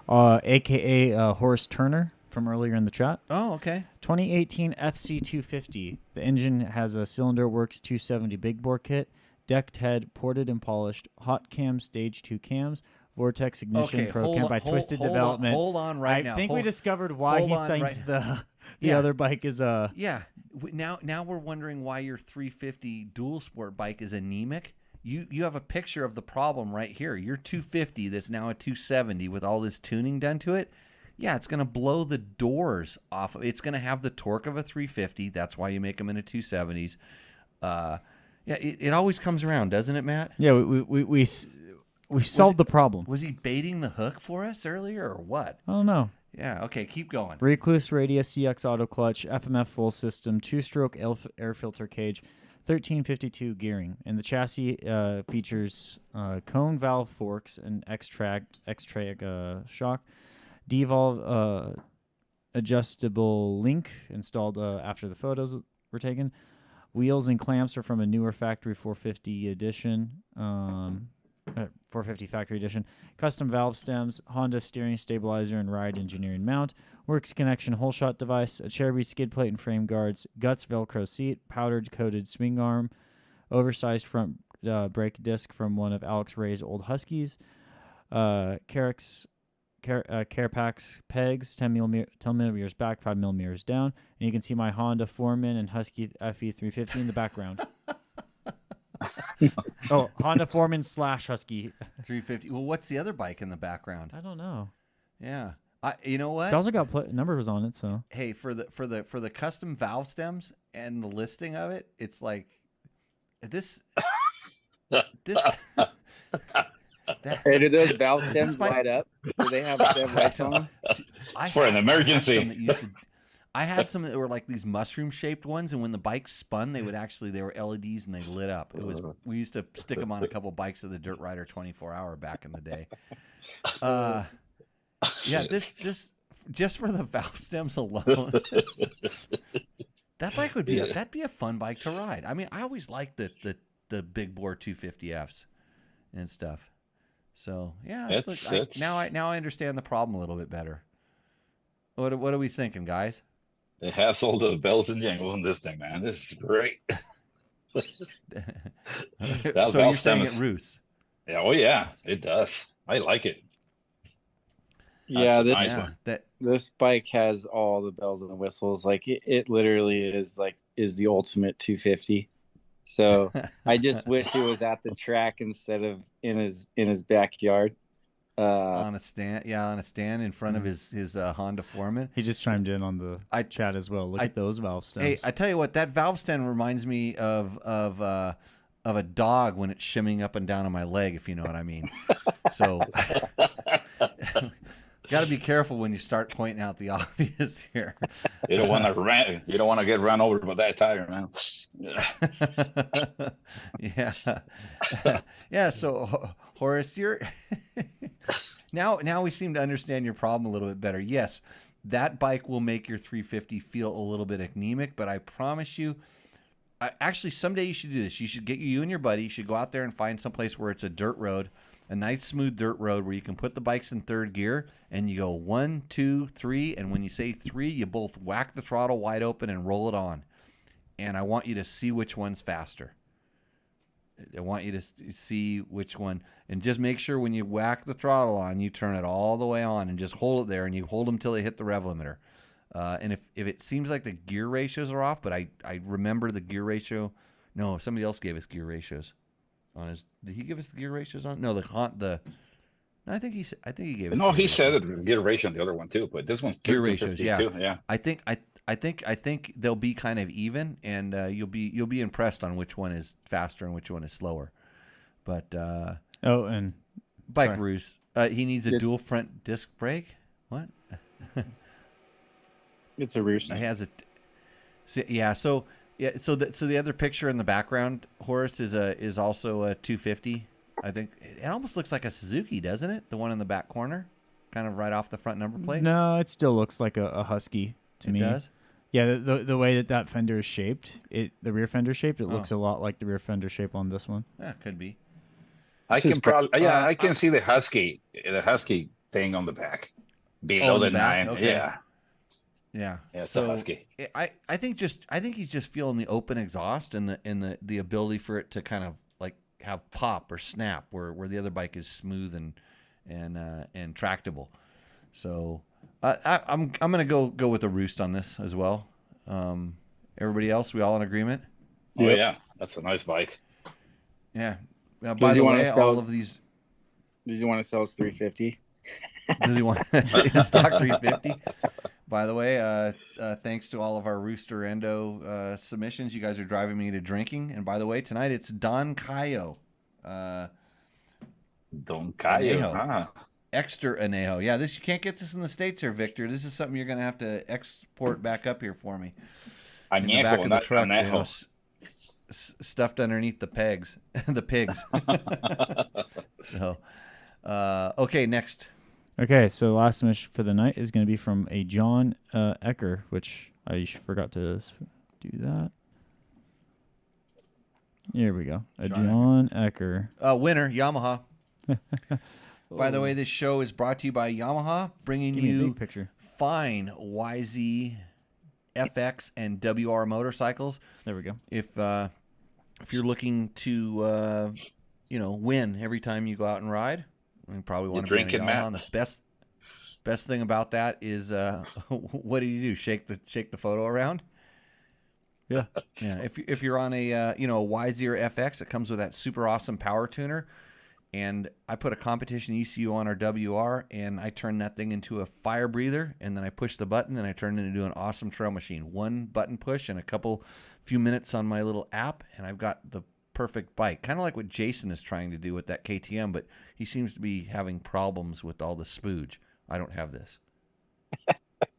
a.k.a. Horace Turner from earlier in the chat. Oh, okay. 2018 FC250. The engine has a Cylinder Works 270 big bore kit, decked head, ported and polished, hot cam stage 2 cams, Vortex ignition, Okay, Pro Cam by Twisted Development. Hold on right now. I think we discovered why he thinks the other bike is a... Yeah. Now we're wondering why your 350 dual sport bike is anemic. You have a picture of the problem right here. Your 250 that's now a 270 with all this tuning done to it. Yeah, it's going to blow the doors off. It's going to have the torque of a 350. That's why you make them into 270s. Yeah, it always comes around, doesn't it, Matt? Yeah, we solved the problem. Was he baiting the hook for us earlier or what? I don't know. Yeah, okay, keep going. Recluse Radius CX auto clutch, FMF full system, 2-stroke air filter cage, 1352 gearing, and the chassis features cone valve forks and X-Track shock, devolve adjustable link installed after the photos were taken. Wheels and clamps are from a newer factory 450 edition, 450 factory edition. Custom valve stems, Honda steering stabilizer and ride engineering mount, Works connection hole shot device, a Cherby skid plate and frame guards, Guts Velcro seat, powdered coated swing arm, oversized front brake disc from one of Alex Ray's old Huskies, Carapax pegs, 10 millimeters back, 5 millimeters down, and you can see my Honda Foreman and Husky FE350 in the background. Oh, Honda Foreman / Husky 350. Well, what's the other bike in the background? I don't know. Yeah. You know what? It's also got numbers on it, so. Hey, for the custom valve stems and the listing of it, it's like this. Hey, do those valve stems light up? Do they have lights on them? For an emergency. I had some that were like these mushroom shaped ones, and when the bike spun, they were LEDs and they lit up. We used to stick them on a couple bikes of the Dirt Rider 24-hour back in the day. Yeah, this just for the valve stems alone, that bike that'd be a fun bike to ride. I mean, I always liked the big bore 250Fs and stuff. So yeah, now I understand the problem a little bit better. What are we thinking, guys? It has all the bells and jingles in this thing, man. This is great. So you're saying it roosts? Yeah, oh yeah, it does. I like it. Yeah, nice this bike has all the bells and whistles. Like it literally is the ultimate 250. So I just wish it was at the track instead of in his backyard. On a stand in front of his Honda Foreman. He just chimed in on the chat as well. Look at those valve stems. Hey, I tell you what, that valve stem reminds me of a dog when it's shimmying up and down on my leg, if you know what I mean. So got to be careful when you start pointing out the obvious here. You don't want to get run over by that tire, man. Yeah. So Horace, you're now we seem to understand your problem a little bit better. Yes, that bike will make your 350 feel a little bit anemic, but I promise you, actually someday you should do this. You should get you and your buddy. You should go out there and find someplace where it's a dirt road. A nice smooth dirt road where you can put the bikes in third gear and you go 1, 2, 3, and when you say 3, you both whack the throttle wide open and roll it on. And I want you to see which one's faster. I want you to see which one, and just make sure when you whack the throttle on, you turn it all the way on and just hold it there, and you hold them till they hit the rev limiter. And if it seems like the gear ratios are off, but I remember the gear ratio. No, somebody else gave us gear ratios. Did he give us the gear ratios on? No, no, I think he gave us. No, he said it gear ratio on the other one too, but this one's gear ratios. Yeah, too. Yeah. I think they'll be kind of even, and you'll be impressed on which one is faster and which one is slower. But and bike Roost, he needs a dual front disc brake. What? It's a Roost. He has So. Yeah, so the other picture in the background, Horace, is also a 250. I think it almost looks like a Suzuki, doesn't it? The one in the back corner, kind of right off the front number plate. No, it still looks like a Husky to me. It does? Yeah, the way that fender is shaped, the rear fender shaped, it looks Oh. a lot like the rear fender shape on this one. Yeah, could be. I This is can probably, yeah, I can I- see the husky thing on the back below in the the back? 9. Okay. Yeah, Yeah. yeah, it's a So husky. I think he's just feeling the open exhaust and the ability for it to kind of like have pop or snap where the other bike is smooth and tractable. So I'm gonna go with a Roost on this as well. Everybody else, we all in agreement? Oh Yep. yeah, that's a nice bike. Yeah. By Does he the wanna way, sell all his- of these. Does he want to sell us 350? Does he want his stock 350? By the way, thanks to all of our Rooster Endo submissions. You guys are driving me to drinking. And by the way, tonight it's Don Cayo. Don Cayo, Anejo. huh? Extra Anejo. Yeah, you can't get this in the States here, Victor. This is something you're going to have to export back up here for me. In the back Añejo, of the not truck, Anejo. stuffed underneath the pegs, the pigs. So, okay, next. Okay, so the last submission for the night is going to be from a John Ecker, which I forgot to do that. Here we go. A John Ecker. Winner, Yamaha. By the way, this show is brought to you by Yamaha, bringing Give me a you big picture. fine YZ, FX, and WR motorcycles. There we go. If you're looking to win every time you go out and ride, you probably want to bring a drinking, Yamaha. Matt? And the best thing about that is what do you do? Shake the photo around? Yeah. Yeah. If you're on a YZ or FX, it comes with that super awesome power tuner. And I put a competition ECU on our WR, and I turned that thing into a fire breather, and then I pushed the button, and I turned it into an awesome trail machine. One button push and few minutes on my little app, and I've got the perfect bike. Kind of like what Jason is trying to do with that KTM, but he seems to be having problems with all the spooge. I don't have this.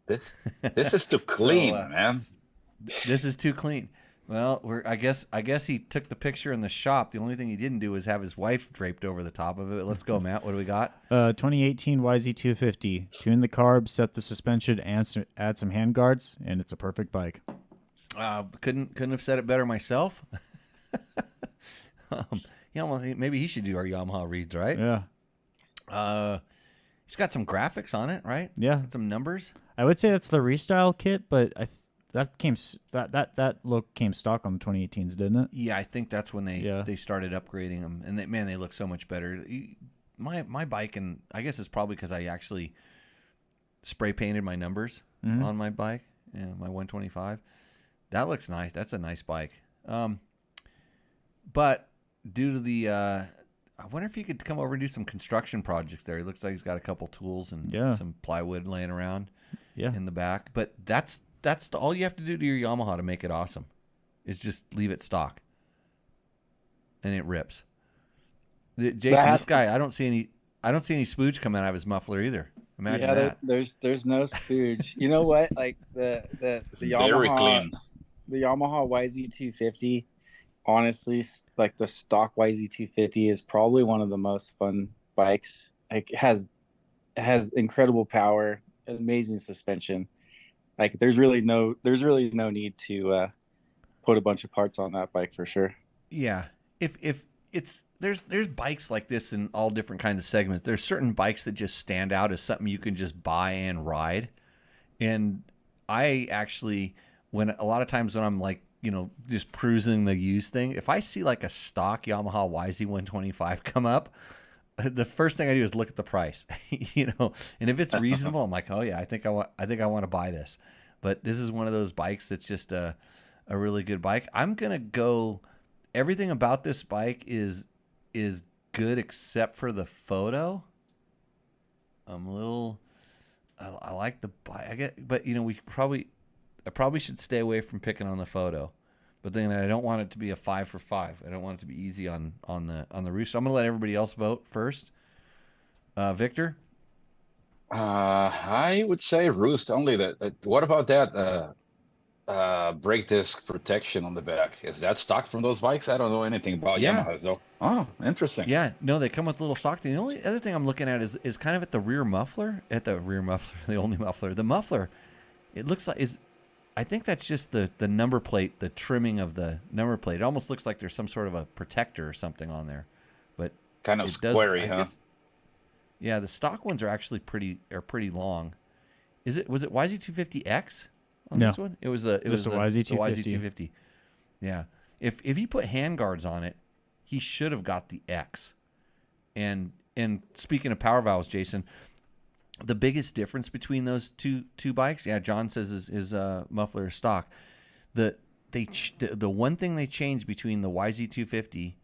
This is too clean, man. This is too clean. Well, I guess he took the picture in the shop. The only thing he didn't do was have his wife draped over the top of it. Let's go, Matt. What do we got? 2018 YZ250. Tune the carb, set the suspension, and add some hand guards, and it's a perfect bike. Couldn't have said it better myself. Maybe he should do our Yamaha reads, right? Yeah. He's got some graphics on it, right? Yeah. Some numbers. I would say that's the restyle kit, but that look came stock on the 2018s, didn't it? Yeah, I think that's when they started upgrading them, and they look so much better. My bike, and I guess it's probably because I actually spray painted my numbers on my bike, my 125. That looks nice. That's a nice bike. But due to the, I wonder if he could come over and do some construction projects there. He looks like he's got a couple tools and some plywood laying around in the back. But that's all you have to do to your Yamaha to make it awesome, is just leave it stock, and it rips. Jason, this guy, I don't see any spooge coming out of his muffler either. Imagine that. There's no spooge. You know what? Like the Yamaha, Very clean. the Yamaha YZ250. Honestly, like the stock YZ250 is probably one of the most fun bikes. Like it has incredible power, amazing suspension. Like there's really no need to put a bunch of parts on that bike for sure. Yeah, if it's there's bikes like this in all different kinds of segments. There's certain bikes that just stand out as something you can just buy and ride. And I actually, when a lot of times when I'm like, just cruising the used thing, if I see like a stock Yamaha YZ125 come up, the first thing I do is look at the price, and if it's reasonable, I'm like, oh yeah, I think I want to buy this. But this is one of those bikes that's just a really good bike. I'm gonna go. Everything about this bike is good except for the photo. I like the bike. But I probably should stay away from picking on the photo. But then I don't want it to be a 5 for 5. I don't want it to be easy on the Roost. So I'm gonna let everybody else vote first. Victor? I would say Roost only. What about that brake disc protection on the back? Is that stock from those bikes? I don't know anything about Yamaha, though. Oh, interesting. Yeah, no, they come with a little stock thing. The only other thing I'm looking at is kind of at the rear muffler. The only muffler. The muffler, it looks like I think that's just the number plate, the trimming of the number plate. It almost looks like there's some sort of a protector or something on there, but Kind of squarey, huh? Yeah, the stock ones are actually pretty long. Was it YZ250X on No. this one? It was the YZ250. the YZ250. Yeah. If he put handguards on it, he should have got the X. And speaking of power valves, Jason, the biggest difference between those two bikes, yeah, John says his muffler is stock. The one thing they changed between the YZ250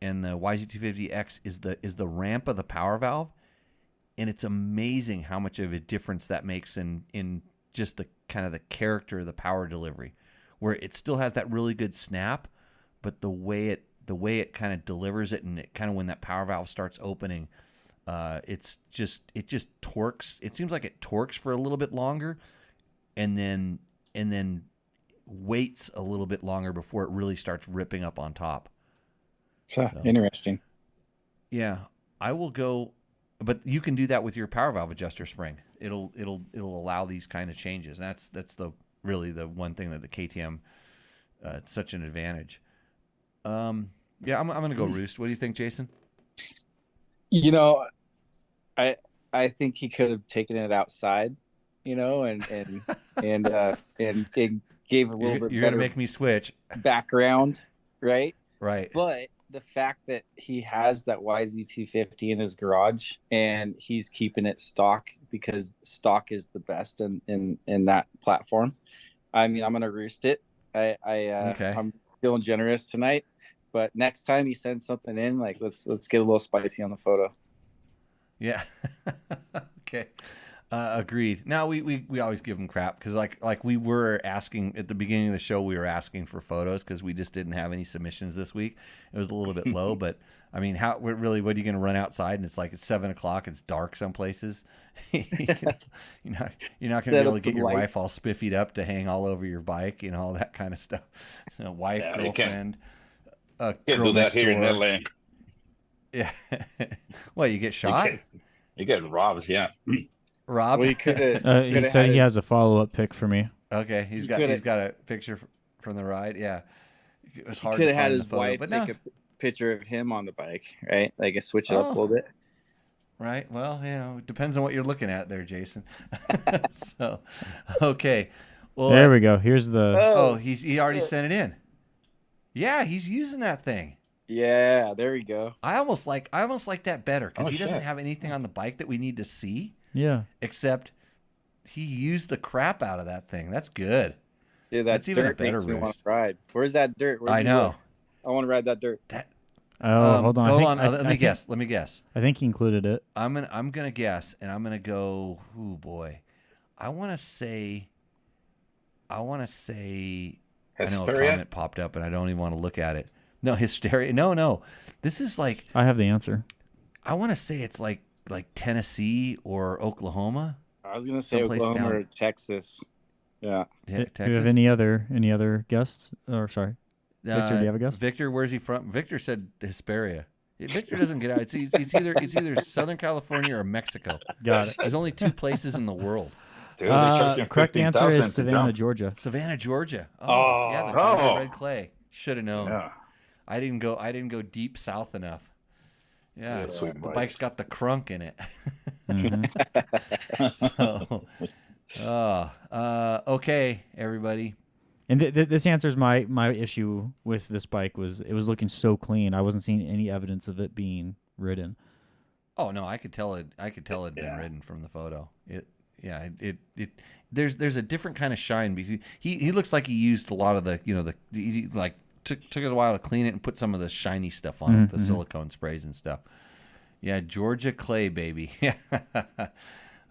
and the YZ250X is the ramp of the power valve, and it's amazing how much of a difference that makes in just the kind of the character of the power delivery, where it still has that really good snap, but the way it kind of delivers it, and it kind of when that power valve starts opening, it just torques. It seems like it torques for a little bit longer, and then waits a little bit longer before it really starts ripping up on top. So, interesting. Yeah, I will go, but you can do that with your power valve adjuster spring. It'll allow these kind of changes. That's really the one thing that the KTM it's such an advantage. Yeah, I'm gonna go Roost. What do you think, Jason? You know, I think he could have taken it outside, you know, and it gave a little bit You're better gonna make me switch background, right? Right. But the fact that he has that YZ250 in his garage and he's keeping it stock because stock is the best in that platform. I mean, I'm gonna Roost it. Okay. I'm feeling generous tonight, but next time he sends something in, like let's get a little spicy on the photo. Yeah. Okay. Agreed. Now we always give them crap because like we were asking at the beginning of the show, we were asking for photos because we just didn't have any submissions this week. It was a little bit low, but I mean, what are you going to run outside and it's like it's 7:00, it's dark some places. You're not going to be able to get your wife all spiffied up to hang all over your bike, all that kind of stuff. Wife, girlfriend. Can't do that here in LA. Yeah. Well, you get shot. You get robbed. Yeah. Rob, well, he said he has a follow-up pic for me. Okay, he's got a picture from the ride. Yeah, it was hard. He could have to had find his wife take a picture of him on the bike, right? Like switch it up a little bit. Right. Well, it depends on what you're looking at there, Jason. So, okay. Well, there we go. Here's the. He already sent it in. Yeah, he's using that thing. Yeah, there we go. I almost like that better because he doesn't have anything on the bike that we need to see. Yeah. Except he used the crap out of that thing. That's good. Yeah, that's even a better makes me want Roost. to ride. Where's that dirt? I know. I want to ride that dirt. Hold on. Let me guess. I think he included it. I'm gonna guess, and I'm gonna go. Oh boy, I want to say. I know a comment popped up, and I don't even want to look at it. No, hysteria. No. This is like. I have the answer. I want to say it's like Tennessee or Oklahoma. I was gonna say Oklahoma or Texas. Yeah. Texas. Do you have any other guests? Or sorry, Victor, do you have a guess? Victor, where's he from? Victor said Hesperia. Victor doesn't get out. It's either Southern California or Mexico. Got it. There's only 2 places in the world. Dude, correct answer is Savannah, Georgia. Savannah, Georgia. Oh, yeah, the red clay. Should have known. Yeah. I didn't go deep south enough. Yeah, sweet the bike's got the crunk in it. Mm-hmm. So, okay, everybody. And this answers my issue with this bike was it was looking so clean. I wasn't seeing any evidence of it being ridden. Oh no, I could tell it'd been ridden from the photo. There's a different kind of shine because he looks like he used a lot of the he like took it a while to clean it and put some of the shiny stuff on it, the silicone sprays and stuff. Yeah, Georgia clay, baby.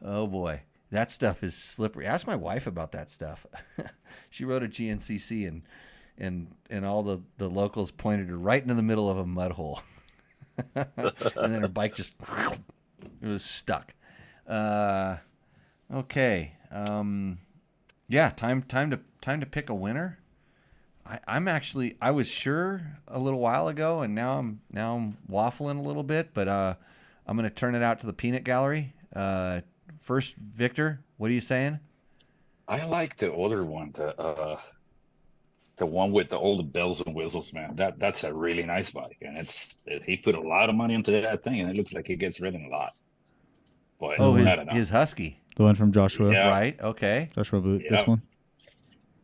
Oh boy, that stuff is slippery. Ask my wife about that stuff. She rode a GNCC and all the locals pointed her right into the middle of a mud hole, and then her bike just it was stuck. Okay. Yeah, time to pick a winner. I was sure a little while ago, and now I'm waffling a little bit, but I'm going to turn it out to the peanut gallery. First, Victor, what are you saying? I like the other one, the one with all the bells and whistles, man. That's a really nice bike, and he put a lot of money into that thing, and it looks like it gets ridden a lot. But Oh, I don't know. his Husky. The one from Joshua. Yeah. Right. Okay. Joshua Boot. This Yeah. one.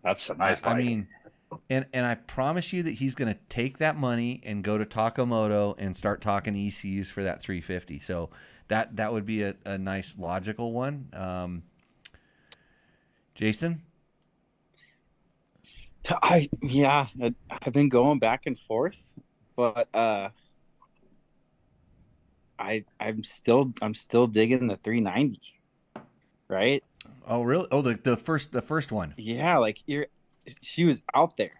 That's a nice bike. I mean, and I promise you that he's going to take that money and go to Takamoto and start talking ECUs for that 350. So that would be a nice logical one. Jason? I've been going back and forth, but I'm still digging the 390, right? Oh, really? Oh, the first one. Yeah, like she was out there,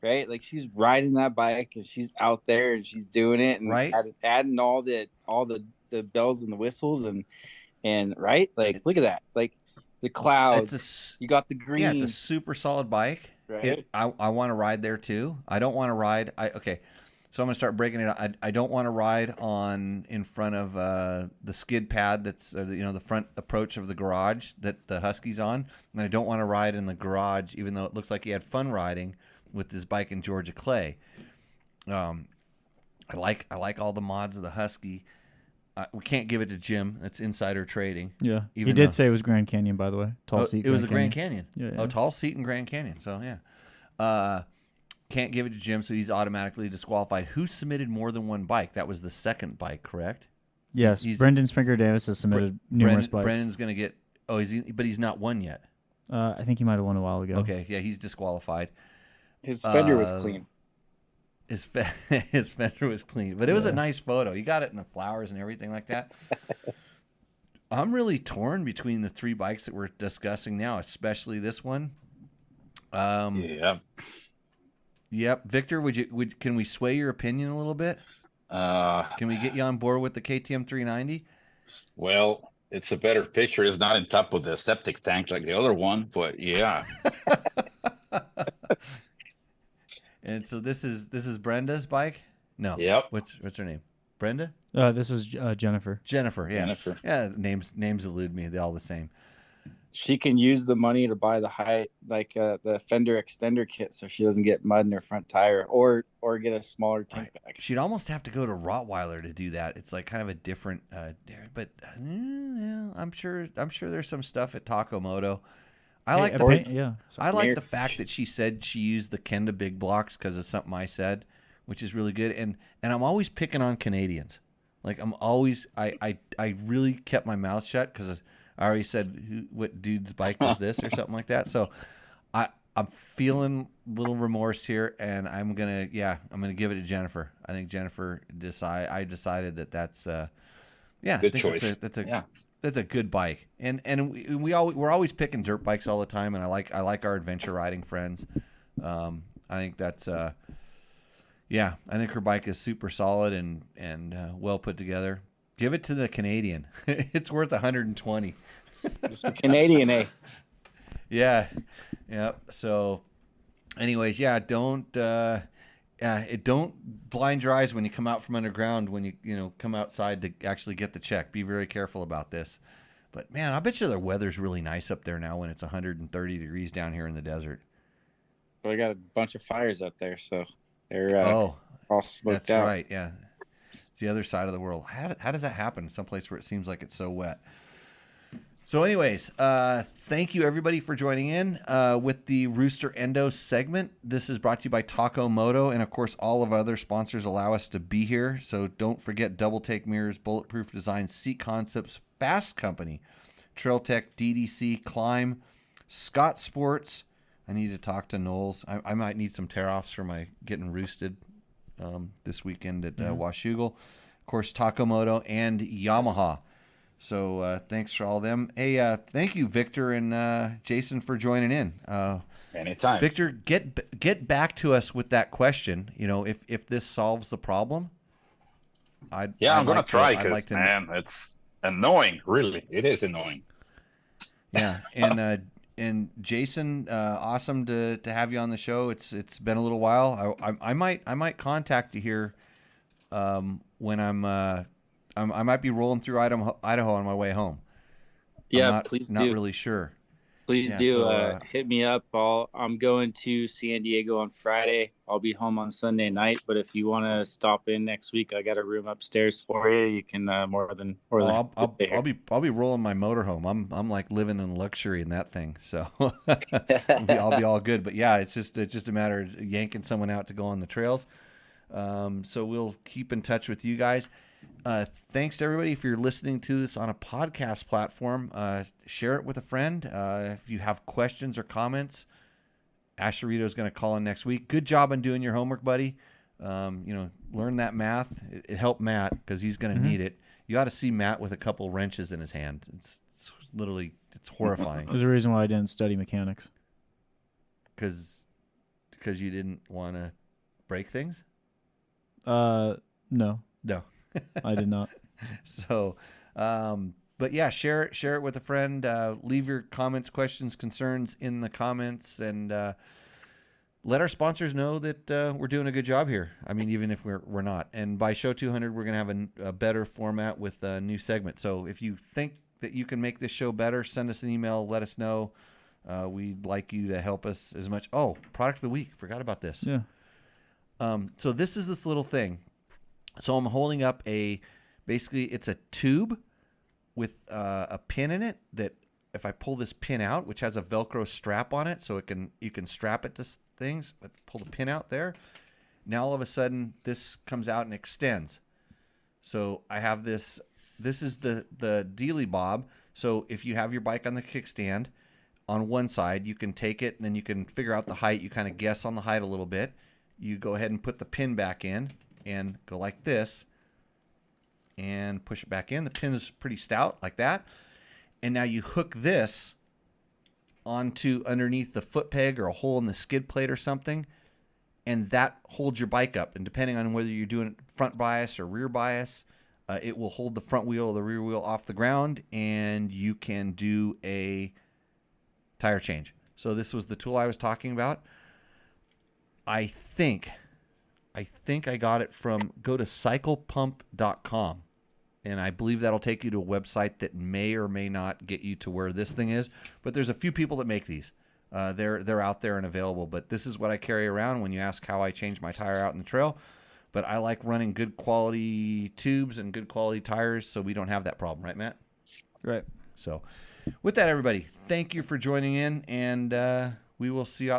right? Like she's riding that bike and she's out there and she's doing it and Right. adding all the bells and the whistles and right, like look at that, like the clouds. You got the green. Yeah, it's a super solid bike. Right. I want to ride there too. I don't want to ride. Okay, so I'm gonna start breaking it out. I don't want to ride in front of the skid pad that's the front approach of the garage that the Husky's on, and I don't want to ride in the garage, even though it looks like he had fun riding with his bike in Georgia Clay. I like all the mods of the Husky. We can't give it to Jim. That's insider trading. Yeah. He did say it was Grand Canyon, by the way. Tall seat. It was a Grand Canyon. Yeah. Oh, tall seat and Grand Canyon. So, yeah. Can't give it to Jim, so he's automatically disqualified. Who submitted more than one bike? That was the second bike, correct? Yes. Brendan Springer Davis has submitted numerous bikes. Brendan's going to get... Oh, but he's not won yet. I think he might have won a while ago. Okay, yeah, he's disqualified. His fender was clean. His fender was clean, but it was a nice photo. You got it in the flowers and everything like that. I'm really torn between the three bikes that we're discussing now, especially this one. Yep. Victor, can we sway your opinion a little bit? Can we get you on board with the KTM 390? Well, it's a better picture. It's not on top of the septic tank like the other one, but yeah. And so this is Brenda's bike? No. Yep. What's her name? Brenda? This is Jennifer. Jennifer, yeah. Jennifer. Yeah, names elude me. They're all the same. She can use the money to buy the fender extender kit so she doesn't get mud in her front tire or get a smaller tank bag. She'd almost have to go to Rottweiler to do that. It's like kind of a different but yeah, I'm sure there's some stuff at Takamoto. I like the fact that she said she used the Kenda big blocks because of something I said, which is really good. And I'm always picking on Canadians. Like I really kept my mouth shut because I already said what dude's bike was this or something like that. So I'm feeling a little remorse here, and I'm gonna give it to Jennifer. I think Jennifer decided that's good choice. That's a good bike, and we're always picking dirt bikes all the time, and I like our adventure riding friends. I think that's I think her bike is super solid and well put together. Give it to the Canadian. It's worth 120. It's the Canadian, eh? Yeah. So, anyways, don't blind your eyes when you come out from underground, when you come outside to actually get the check. Be very careful about this. But man, I bet you the weather's really nice up there now when it's 130 degrees down here in the desert. Well, I got a bunch of fires up there, so they're all smoked that's out. Right, yeah. It's the other side of the world. How does that happen? Someplace where it seems like it's so wet. So anyways, thank you everybody for joining in with the Rooster Endo segment. This is brought to you by Takamoto, and of course all of our other sponsors allow us to be here. So don't forget Double Take Mirrors, Bulletproof Design, Seat Concepts, Fasst Company, Trail Tech, DDC, Climb, Scott Sports. I need to talk to Knowles. I might need some tear-offs for my getting roosted this weekend at Washougal. Of course, Takamoto and Yamaha. So thanks for all of them. Hey, thank you, Victor and Jason, for joining in. Anytime. Victor, get back to us with that question. If this solves the problem. I'm going to try because, man, it's annoying. Really, it is annoying. Yeah, and Jason, awesome to have you on the show. It's been a little while. I might contact you here when I might be rolling through Idaho on my way home. Yeah, I'm please not do. really sure. Please Yeah, do so, hit me up. I'm going to San Diego on Friday. I'll be home on Sunday night. But if you want to stop in next week, I got a room upstairs for you. You can more than I'll be rolling my motorhome. I'm like living in luxury in that thing, so I'll be all good. But yeah, it's just a matter of yanking someone out to go on the trails. So we'll keep in touch with you guys. Thanks to everybody. If you're listening to this on a podcast platform, share it with a friend. If you have questions or comments, Asherito is going to call in next week. Good job on doing your homework, buddy. Learn that math. It helped Matt because he's going to need it. You ought to see Matt with a couple wrenches in his hand. It's literally, it's horrifying. There's a reason why I didn't study mechanics. Because you didn't want to break things? No. No. I did not. So, but yeah, share it with a friend. Leave your comments, questions, concerns in the comments, and let our sponsors know that we're doing a good job here. I mean, even if we're not. And by show 200, we're going to have a better format with a new segment. So if you think that you can make this show better, send us an email. Let us know. We'd like you to help us as much. Oh, product of the week. Forgot about this. Yeah. So this is this little thing. So I'm holding up basically it's a tube with a pin in it that if I pull this pin out, which has a Velcro strap on it, so you can strap it to things, but pull the pin out there. Now all of a sudden this comes out and extends. So I have this is the dealy bob. So if you have your bike on the kickstand on one side, you can take it and then you can figure out the height. You kind of guess on the height a little bit. You go ahead and put the pin back in and go like this and push it back in. The pin is pretty stout like that. And now you hook this onto underneath the foot peg or a hole in the skid plate or something, and that holds your bike up. And depending on whether you're doing front bias or rear bias, it will hold the front wheel or the rear wheel off the ground, and you can do a tire change. So this was the tool I was talking about. I think I got it from, go to cyclepump.com. And I believe that'll take you to a website that may or may not get you to where this thing is. But there's a few people that make these. They're out there and available. But this is what I carry around when you ask how I change my tire out in the trail. But I like running good quality tubes and good quality tires so we don't have that problem. Right, Matt? Right. So with that, everybody, thank you for joining in. And we will see you out